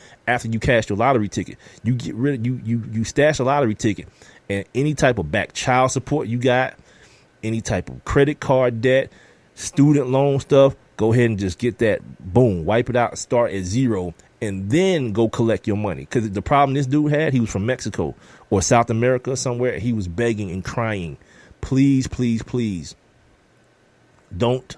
cash your lottery ticket. You get rid of you stash a lottery ticket, and any type of back child support you got, any type of credit card debt, student loan stuff, go ahead and just get that, boom, wipe it out, start at zero, and then go collect your money. Because the problem this dude had, he was from Mexico or South America somewhere. He was begging and crying, please, please, please, don't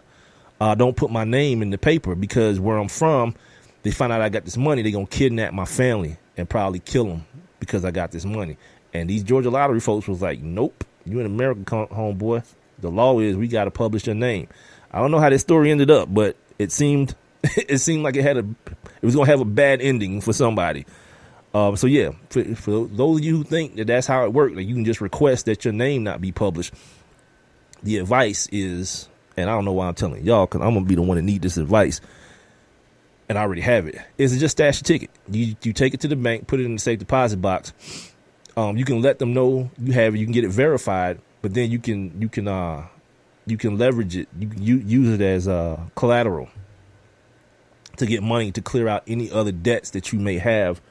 put my name in the paper, because where I'm from, they find out I got this money, they're going to kidnap my family and probably kill them because I got this money. And these Georgia Lottery folks was like, nope, you in America, homeboy. The law is we got to publish your name. I don't know how this story ended up, but it seemed like it was going to have a bad ending for somebody. So yeah, for those of you who think that that's how it worked, that you can just request that your name not be published, the advice is, and I don't know why I'm telling y'all, because I'm going to be the one that need this advice, and I already have it, is to just stash your ticket. You take it to the bank, put it in the safe deposit box. You can let them know you have it. You can get it verified, but then you can leverage it. You can use it as collateral to get money to clear out any other debts that you may have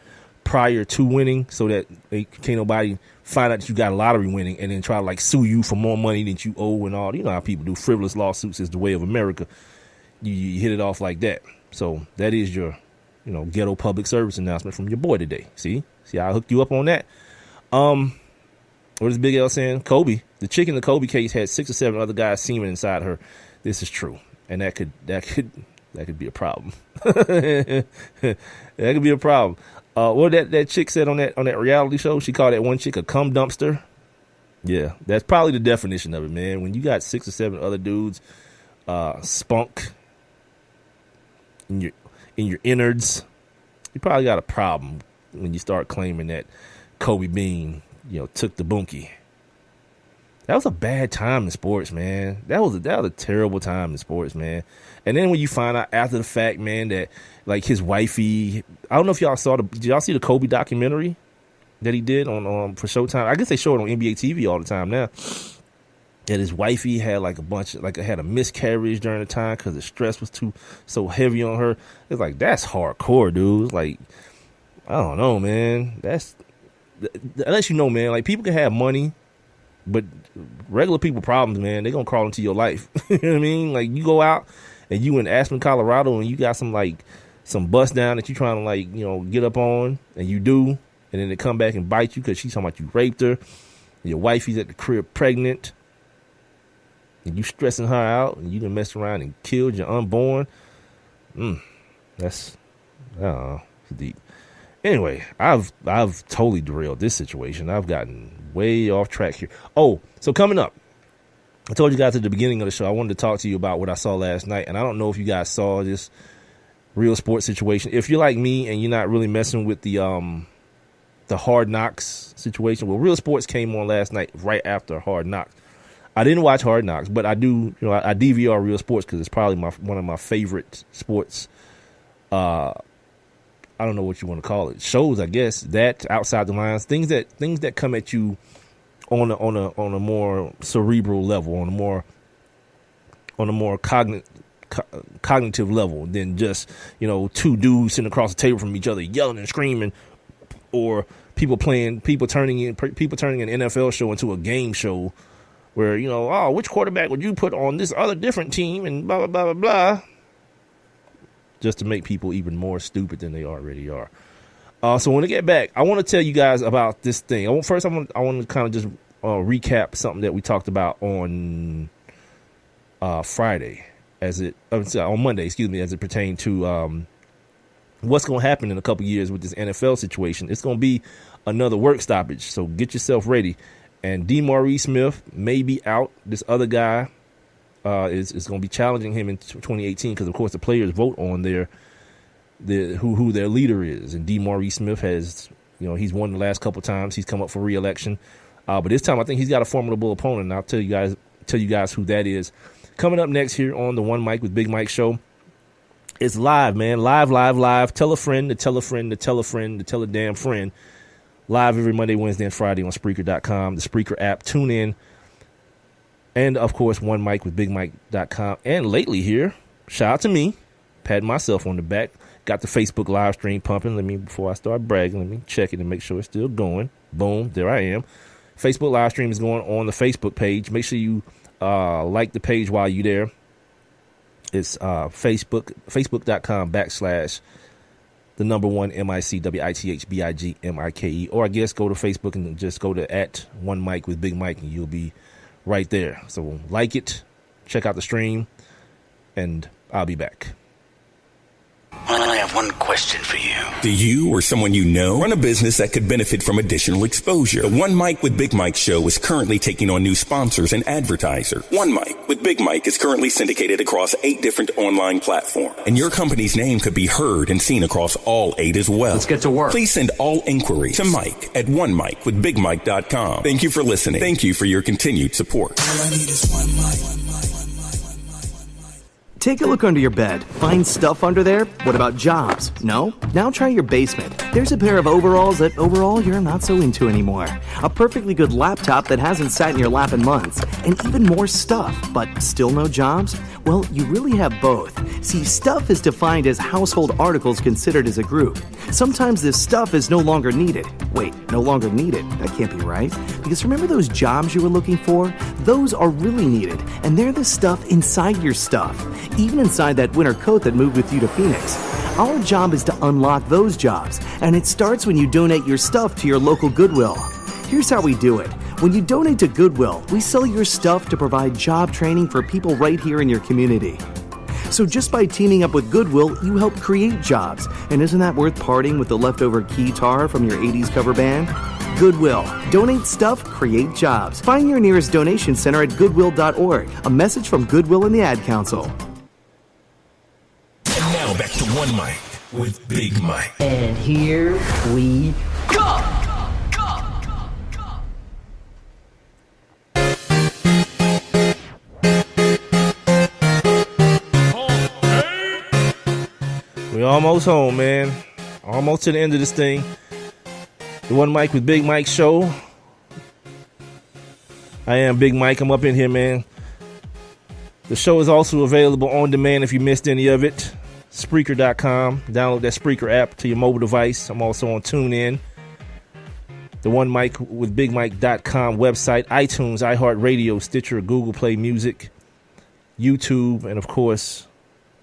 prior to winning, so that can't nobody find out that you got a lottery winning and then try to like sue you for more money than you owe and all. You know how people do. Frivolous lawsuits is the way of America. You hit it off like that. So that is your, ghetto public service announcement from your boy today. See how I hooked you up on that. What is Big L saying? Kobe, the chick in the Kobe case had 6 or 7 other guys semen inside her. This is true, and that could be a problem. That could be a problem. What that chick said on that reality show, she called that one chick a cum dumpster. Yeah, that's probably the definition of it, man. When you got 6 or 7 other dudes spunk in your innards, you probably got a problem when you start claiming that Kobe Bean, took the bunkie. That was a bad time in sports, man. That was a terrible time in sports, man. And then when you find out after the fact, man, that like his wifey, I don't know if y'all did y'all see the Kobe documentary that he did on for Showtime? I guess they show it on NBA TV all the time now. That his wifey had had a miscarriage during the time because the stress was so heavy on her. It's like, that's hardcore, dude. It's like, I don't know, man. Unless man, like, people can have money, but regular people problems, man, they're gonna crawl into your life. You know what I mean? Like, you go out and you in Aspen, Colorado, and you got some bust down that you trying to get up on, and you do, and then they come back and bite you because she's talking about you raped her. Your wifey's at the crib pregnant, and you stressing her out, and you done messed around and killed your unborn. That's deep. Anyway, I've totally derailed this situation. I've gotten way off track here. Oh, so coming up, I told you guys at the beginning of the show, I wanted to talk to you about what I saw last night. And I don't know if you guys saw this real sports situation. If you're like me and you're not really messing with the Hard Knocks situation, well, Real Sports came on last night right after Hard Knocks. I didn't watch Hard Knocks, but I do, I DVR Real Sports because it's probably one of my favorite sports I don't know what you want to call it, shows, I guess, that Outside the Lines, things that come at you on a more cerebral level, on a more cognitive level than just, 2 dudes sitting across the table from each other yelling and screaming, or people turning an NFL show into a game show where, which quarterback would you put on this other different team and blah, blah, blah, blah, blah. Just to make people even more stupid than they already are. So when I get back, I want to tell you guys about this thing. I want to kind of just recap something that we talked about on Friday, on Monday, as it pertained to what's going to happen in a couple years with this NFL situation. It's going to be another work stoppage, so get yourself ready. And DeMaurice Smith may be out. This other guy is going to be challenging him in 2018 because, of course, the players vote on who their leader is. And DeMaurice Smith has, he's won the last couple times. He's come up for re-election. But this time I think he's got a formidable opponent, and I'll tell you guys who that is. Coming up next here on the One Mic with Big Mike show. It's live, man. Live. Tell a friend to tell a friend to tell a friend to tell a damn friend. Live every Monday, Wednesday, and Friday on Spreaker.com, the Spreaker app. Tune in. And, of course, One Mic with BigMike.com. And lately here, shout out to me, patting myself on the back. Got the Facebook live stream pumping. Before I start bragging, let me check it and make sure it's still going. Boom, there I am. Facebook live stream is going on the Facebook page. Make sure you like the page while you're there. It's Facebook.com/ the number 1 MICWITHBIGMIKE, or I guess go to Facebook and just go to at One Mic with Big Mike, and you'll be right there. So like it, check out the stream, and I'll be back. I have one question for you. Do you or someone you know run a business that could benefit from additional exposure? The One Mic with Big Mike show is currently taking on new sponsors and advertisers. One Mic with Big Mike is currently syndicated across 8 different online platforms, and your company's name could be heard and seen across all 8 as well. Let's get to work. Please send all inquiries to Mike at onemicwithbigmike.com. Thank you for listening. Thank you for your continued support. All I need is one mic. Take a look under your bed. Find stuff under there? What about jobs? No? Now try your basement. There's a pair of overalls that overall you're not so into anymore. A perfectly good laptop that hasn't sat in your lap in months. And even more stuff, but still no jobs? Well, you really have both. See, stuff is defined as household articles considered as a group. Sometimes this stuff is no longer needed. Wait, no longer needed? That can't be right. Because remember those jobs you were looking for? Those are really needed. And they're the stuff inside your stuff. Even inside that winter coat that moved with you to Phoenix. Our job is to unlock those jobs, and it starts when you donate your stuff to your local Goodwill. Here's how we do it. When you donate to Goodwill, we sell your stuff to provide job training for people right here in your community. So just by teaming up with Goodwill, you help create jobs. And isn't that worth parting with the leftover guitar from your 80s cover band? Goodwill. Donate stuff, create jobs. Find your nearest donation center at goodwill.org. A message from Goodwill and the Ad Council. And now back to One Mic with Big Mike. And here we go! We almost home, man. Almost to the end of this thing. The One Mic with Big Mike show. I am Big Mike. I'm up in here, man. The show is also available on demand if you missed any of it. Spreaker.com. Download that Spreaker app to your mobile device. I'm also on TuneIn. The One Mic with BigMike.com website, iTunes, iHeartRadio, Stitcher, Google Play Music, YouTube, and of course,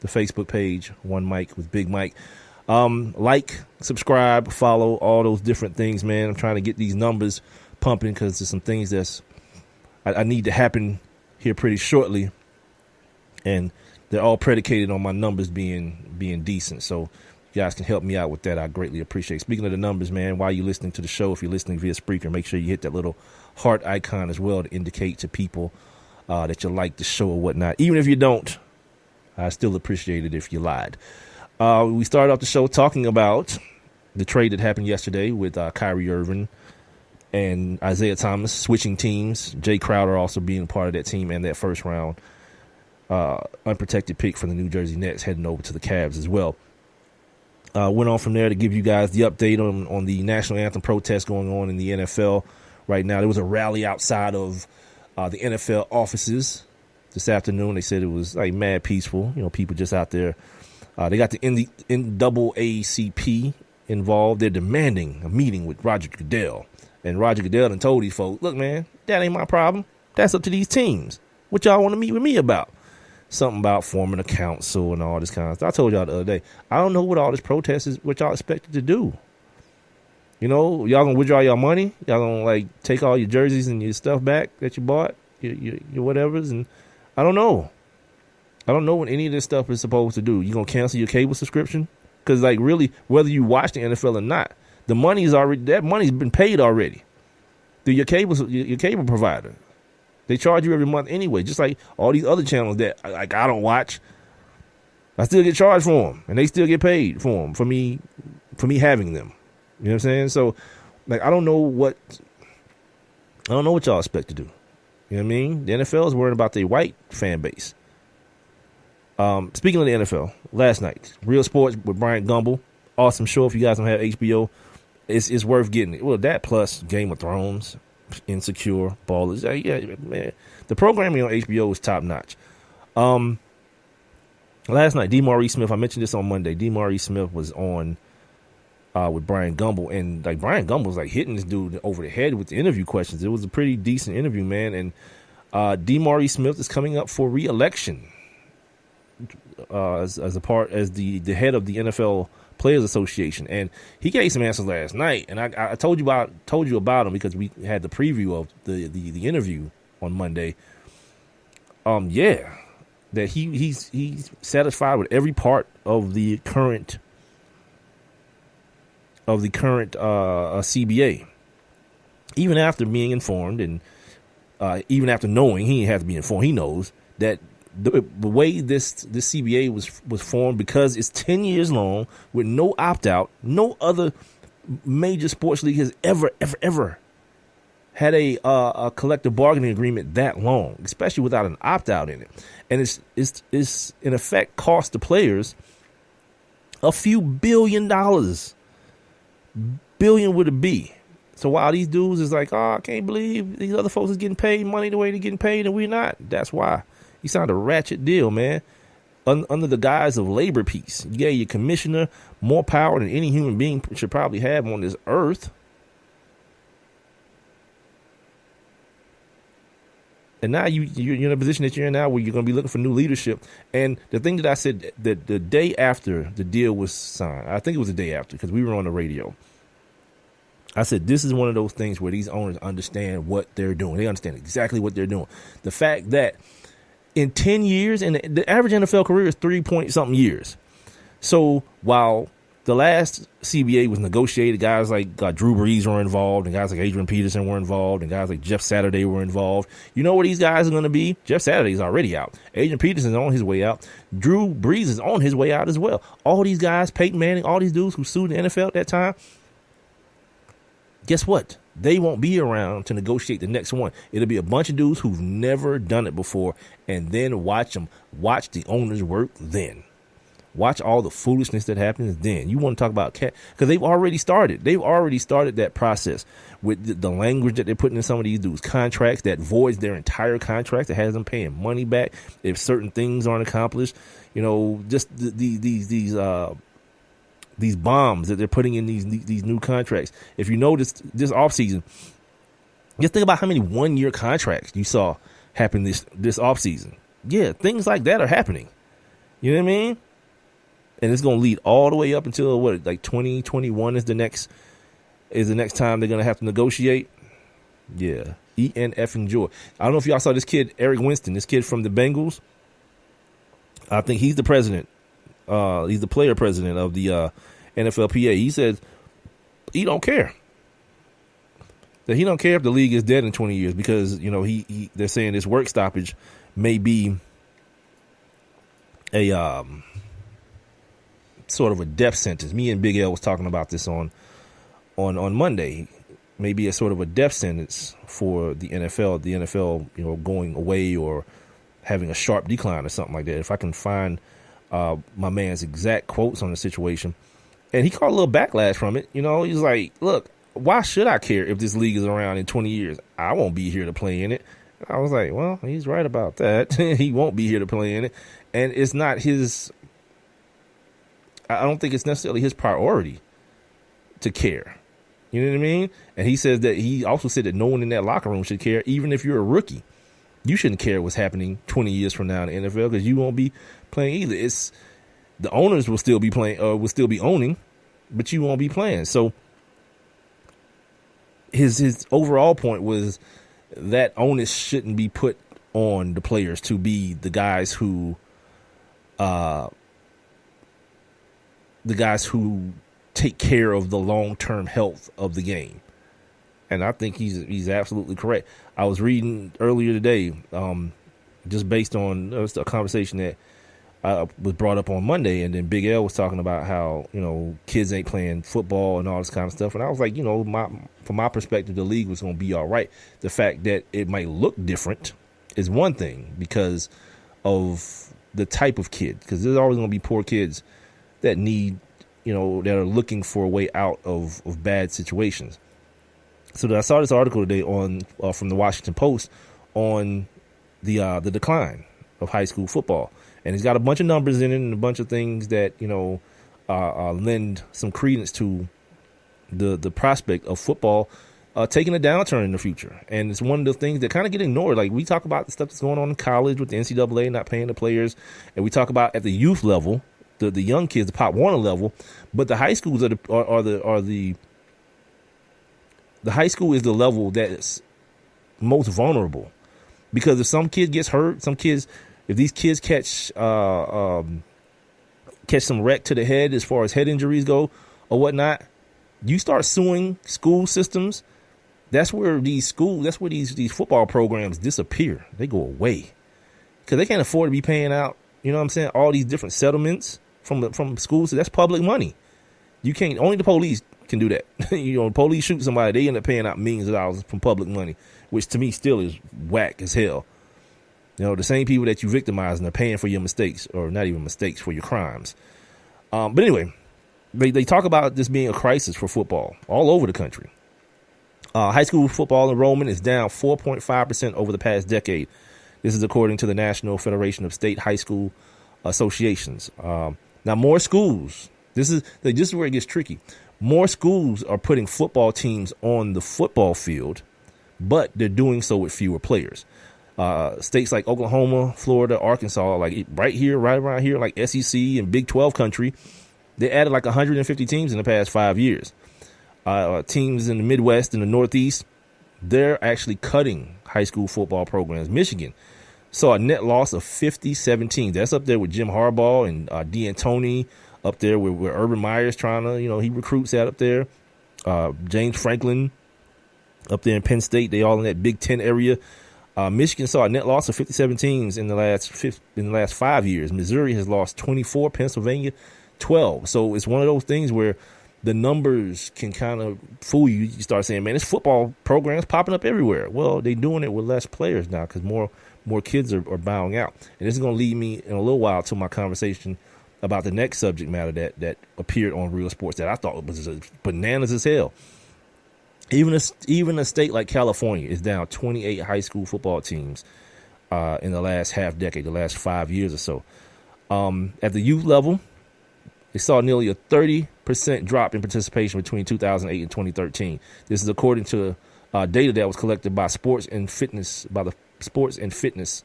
the Facebook page, One Mic with Big Mike. Like, subscribe, follow, all those different things, man. I'm trying to get these numbers pumping because there's some things that's I need to happen here pretty shortly, and they're all predicated on my numbers being decent. So you guys can help me out with that. I greatly appreciate it. Speaking of the numbers, man, while you're listening to the show, if you're listening via Spreaker, make sure you hit that little heart icon as well to indicate to people that you like the show or whatnot. Even if you don't, I still appreciate it if you lied. We started off the show talking about the trade that happened yesterday with Kyrie Irving and Isaiah Thomas switching teams. Jay Crowder also being a part of that team and that first round unprotected pick for the New Jersey Nets heading over to the Cavs as well. Went on from there to give you guys the update on the national anthem protest going on in the NFL right now. There was a rally outside of the NFL offices this afternoon. They said it was like mad peaceful. You know, people just out there. They got the NAACP involved. They're demanding a meeting with Roger Goodell. And Roger Goodell done told these folks, look, man, that ain't my problem. That's up to these teams. What y'all want to meet with me about? Something about forming a council and all this kind of stuff. I told y'all the other day, I don't know what all this protest is, what y'all expected to do. You know, y'all going to withdraw your money? Y'all going to, like, take all your jerseys and your stuff back that you bought? Your whatevers? And I don't know. I don't know what any of this stuff is supposed to do. You going to cancel your cable subscription? Because, like, really, whether you watch the NFL or not, the money's been paid already through your cable provider. They charge you every month anyway, just like all these other channels that like I don't watch. I still get charged for them, and they still get paid for them, for me having them. You know what I'm saying? So, like, I don't know what y'all expect to do. You know what I mean? The NFL is worried about their white fan base. Speaking of the NFL, last night, Real Sports with Brian Gumbel, awesome show. If you guys don't have HBO, it's worth getting it. Well, that plus Game of Thrones, Insecure, Ballers. Yeah, man, the programming on HBO is top notch. Last night, DeMaurice Smith, I mentioned this on Monday. DeMaurice Smith was on with Brian Gumbel, and like Brian Gumbel was like hitting this dude over the head with the interview questions. It was a pretty decent interview, man. And DeMaurice Smith is coming up for re-election as the head of the NFL Players Association, and he gave some answers last night. And I told you about him because we had the preview of the interview on Monday. That he's satisfied with every part of the current CBA, even after being informed, and even after knowing he didn't have to be informed. He knows that the way this CBA was formed, because it's 10 years long with no opt out. No other major sports league has ever had a collective bargaining agreement that long, especially without an opt out in it. And it's in effect cost the players a few $1 billion. Billion with a B. So while these dudes is like, oh, I can't believe these other folks is getting paid money the way they're getting paid and we're not. That's why. You signed a ratchet deal, man. Under the guise of labor peace. You gave your commissioner more power than any human being should probably have on this earth. And now you're in a position that you're in now where you're going to be looking for new leadership. And the thing that I said that the day after the deal was signed, I think it was the day after because we were on the radio. I said, this is one of those things where these owners understand what they're doing. They understand exactly what they're doing. The fact that in 10 years, and the average NFL career is 3-point-something years. So while the last CBA was negotiated, guys like Drew Brees were involved, and guys like Adrian Peterson were involved, and guys like Jeff Saturday were involved. You know where these guys are going to be? Jeff Saturday's already out. Adrian Peterson's on his way out. Drew Brees is on his way out as well. All these guys, Peyton Manning, all these dudes who sued the NFL at that time, guess what? They won't be around to negotiate the next one. It'll be a bunch of dudes who've never done it before, and then watch the owners work then. Watch all the foolishness that happens then. You want to talk about because they've already started. They've already started that process with the language that they're putting in some of these dudes' contracts that voids their entire contract, that has them paying money back if certain things aren't accomplished. You know, just these bombs that they're putting in these new contracts. If you notice this offseason, just think about how many 1-year contracts you saw happen this offseason. Yeah, things like that are happening. You know what I mean? And it's going to lead all the way up until 2021 is the next time they're going to have to negotiate. Yeah. ENF enjoy. I don't know if y'all saw this kid, Eric Winston, this kid from the Bengals. I think he's the president. He's the player president of the NFLPA. He says he don't care. That he don't care if the league is dead in 20 years because, you know, they're saying this work stoppage may be a sort of a death sentence. Me and Big L was talking about this on Monday. Maybe a sort of a death sentence for the NFL. The NFL, you know, going away or having a sharp decline or something like that. If I can find my man's exact quotes on the situation. And he caught a little backlash from it. You know, he's like, look, why should I care if this league is around in 20 years? I won't be here to play in it. I was like, well, he's right about that. He won't be here to play in it. And it's not his, I don't think it's necessarily his priority to care. You know what I mean? And he also said that no one in that locker room should care, even if you're a rookie. You shouldn't care what's happening 20 years from now in the NFL because you won't be playing either. It's the owners will still be playing, will still be owning, but you won't be playing. So his overall point was that onus shouldn't be put on the players to be the guys who take care of the long-term health of the game. And I think he's absolutely correct. I was reading earlier today, just based on a conversation that was brought up on Monday, and then Big L was talking about how, you know, kids ain't playing football and all this kind of stuff. And I was like, you know, from my perspective, the league was going to be all right. The fact that it might look different is one thing because of the type of kid, because there's always going to be poor kids that need, you know, that are looking for a way out of bad situations. So I saw this article today from the Washington Post on the decline of high school football, and it's got a bunch of numbers in it and a bunch of things that, you know, lend some credence to the prospect of football taking a downturn in the future. And it's one of the things that kind of get ignored. Like, we talk about the stuff that's going on in college with the NCAA not paying the players, and we talk about at the youth level the young kids, the Pop Warner level, but the high schools the high school is the level that's most vulnerable, because if some kid gets hurt, if these kids catch some wreck to the head as far as head injuries go or whatnot, you start suing school systems. That's where these football programs disappear. They go away because they can't afford to be paying out, you know what I'm saying, all these different settlements from schools. So that's public money. You can't, only the police can do that. You know, the police shoot somebody, they end up paying out millions of dollars from public money, which to me still is whack as hell. You know, the same people that you victimize and are paying for your mistakes, or not even mistakes, for your crimes. But anyway, they talk about this being a crisis for football all over the country. High school football enrollment is down 4.5% over the past decade. This is according to the National Federation of State High School Associations. Now, more schools, this is where it gets tricky. More schools are putting football teams on the football field, but they're doing so with fewer players. States like Oklahoma, Florida, Arkansas, like right around here, like SEC and Big 12 country, they added like 150 teams in the past 5 years. Teams in the Midwest and the Northeast, they're actually cutting high school football programs. Michigan saw a net loss of 57 teams. That's up there with Jim Harbaugh and D'Antoni, up there where Urban Meyer's trying to, he recruits that up there. James Franklin up there in Penn State, they all in that Big Ten area. Michigan saw a net loss of 57 teams in the last 5 years. Missouri has lost 24, Pennsylvania 12. So it's one of those things where the numbers can kind of fool you. You start saying, man, this football program's popping up everywhere. Well, they're doing it with less players now because more kids are bowing out. And this is going to lead me in a little while to my conversation about the next subject matter that appeared on Real Sports that I thought was bananas as hell. Even a state like California is down 28 high school football teams in the last half decade, the last 5 years or so. At the youth level, they saw nearly a 30% drop in participation between 2008 and 2013. This is according to data that was collected by the Sports and Fitness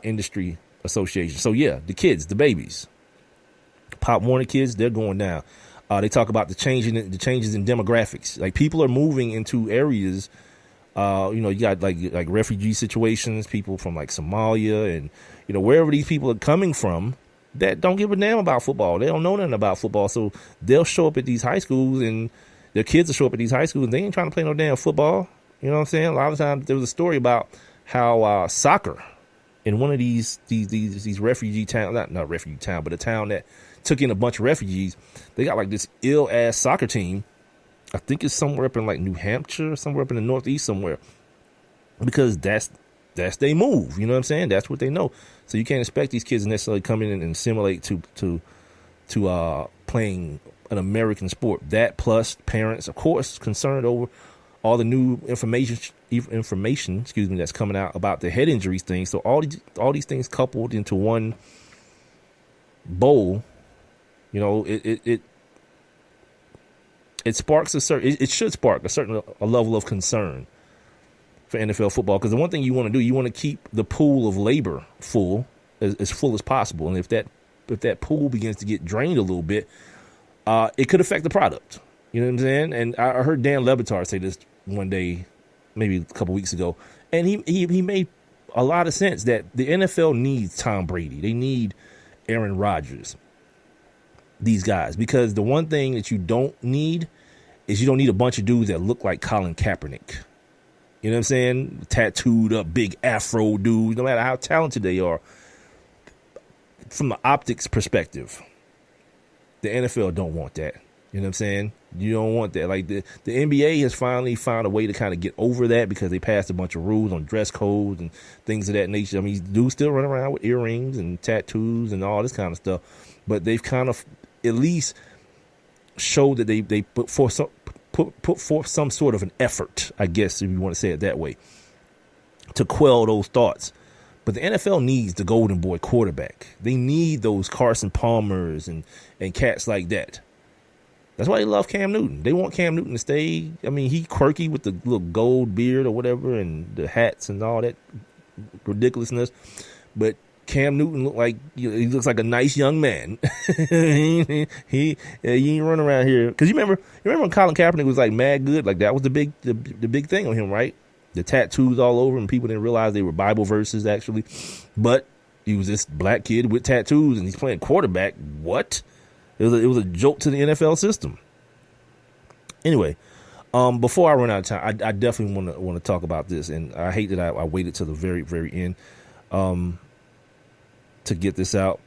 Industry Association. So yeah, the kids, the babies, Pop Warner kids, they're going down. They talk about the changes in demographics. Like people are moving into areas. You got like refugee situations, people from like Somalia and wherever these people are coming from that don't give a damn about football. They don't know nothing about football, so they'll show up at these high schools and their kids will show up at these high schools and they ain't trying to play no damn football. You know what I'm saying? A lot of times there was a story about how soccer in one of these refugee towns, not refugee town, but a town that took in a bunch of refugees, they got like this ill-ass soccer team. I think it's somewhere up in like New Hampshire, somewhere up in the Northeast somewhere, because that's they move. You know what I'm saying? That's what they know. So you can't expect these kids to necessarily come in and assimilate to playing an American sport. That plus parents, of course, concerned over all the new information, that's coming out about the head injuries thing. So all these things coupled into one bowl, it sparks it should spark a level of concern for NFL football, because the one thing you want to do, you want to keep the pool of labor full as possible, and if that pool begins to get drained a little bit, it could affect the product. You know what I'm saying? And I heard Dan Le Batard say this one day, maybe a couple weeks ago, and he made a lot of sense that the NFL needs Tom Brady, they need Aaron Rodgers, these guys, because the one thing that you don't need is you don't need a bunch of dudes that look like Colin Kaepernick. You know what I'm saying? Tattooed up, big afro dudes, no matter how talented they are. From the optics perspective, the NFL don't want that. You know what I'm saying? You don't want that. Like the NBA has finally found a way to kind of get over that, because they passed a bunch of rules on dress codes and things of that nature. I mean, dudes still run around with earrings and tattoos and all this kind of stuff, but they've kind of at least showed that they put forth some sort of an effort, I guess, if you want to say it that way, to quell those thoughts. But the NFL needs the golden boy quarterback. They need those Carson Palmers and cats like that. That's why they love Cam Newton. They want Cam Newton to stay. I mean, he quirky with the little gold beard or whatever and the hats and all that ridiculousness. But Cam Newton he looks like a nice young man. he ain't running around here because you remember when Colin Kaepernick was like mad good, like that was the big thing on him, right? The tattoos all over him. People didn't realize they were Bible verses actually, but he was this black kid with tattoos and he's playing quarterback. What? It was a joke to the NFL system. Anyway, before I run out of time, I definitely want to talk about this, and I hate that I waited till the very, very end to get this out.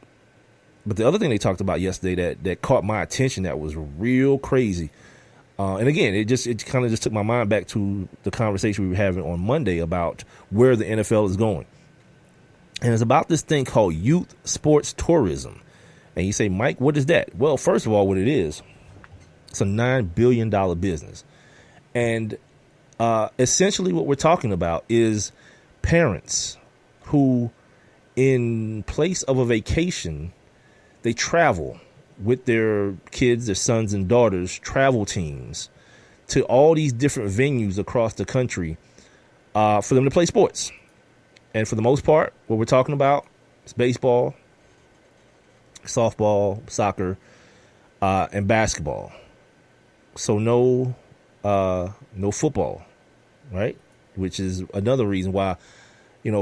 But the other thing they talked about yesterday that caught my attention that was real crazy, and again, it kind of just took my mind back to the conversation we were having on Monday about where the NFL is going, and it's about this thing called youth sports tourism. And you say, Mike, what is that? Well, first of all, what it is, it's a $9 billion business. And essentially what we're talking about is parents who, in place of a vacation, they travel with their kids, their sons and daughters, travel teams to all these different venues across the country for them to play sports. And for the most part, what we're talking about is baseball, softball, soccer, and basketball. So no football, right? Which is another reason why,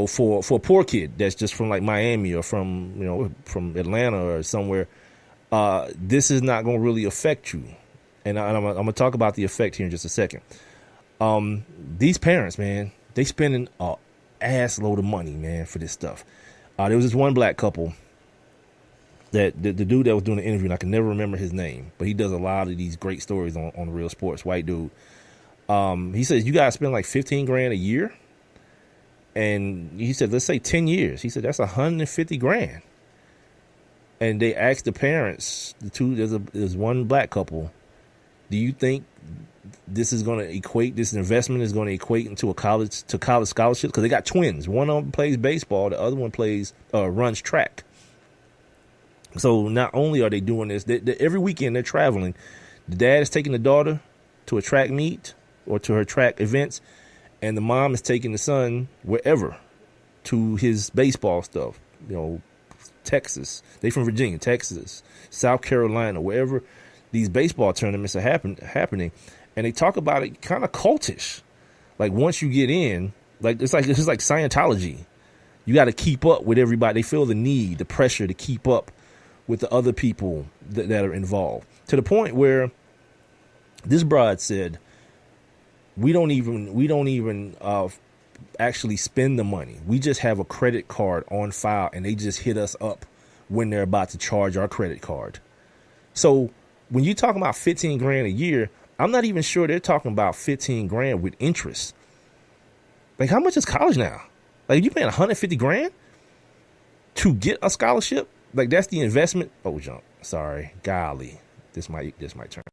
for a poor kid that's just from like Miami or from Atlanta or somewhere, this is not going to really affect you. And I'm going to talk about the effect here in just a second. These parents, man, they spending a ass load of money, man, for this stuff. There was this one black couple that the dude that was doing the interview, and I can never remember his name, but he does a lot of these great stories on Real Sports, white dude. He says, you guys spend like $15,000 a year. And he said, let's say 10 years. He said, that's $150,000. And they asked the parents, there's one black couple, do you think this investment is going to equate into a college scholarship? Because they got twins. One of them plays baseball. The other one runs track. So not only are they doing this, every weekend they're traveling. The dad is taking the daughter to a track meet or to her track events, and the mom is taking the son wherever to his baseball stuff. Texas. They from Virginia, Texas, South Carolina, wherever these baseball tournaments are happening. And they talk about it kind of cultish. Like once you get in, it's like Scientology. You got to keep up with everybody. They feel the need, the pressure to keep up with the other people that are involved, to the point where this broad said, we don't even actually spend the money. We just have a credit card on file, and they just hit us up when they're about to charge our credit card. So when you talk about $15,000 a year, I'm not even sure they're talking about $15,000 with interest. Like, how much is college now? Like, you paying $150,000 to get a scholarship? Like, that's the investment. Oh, jump. Sorry. Golly. This might turn.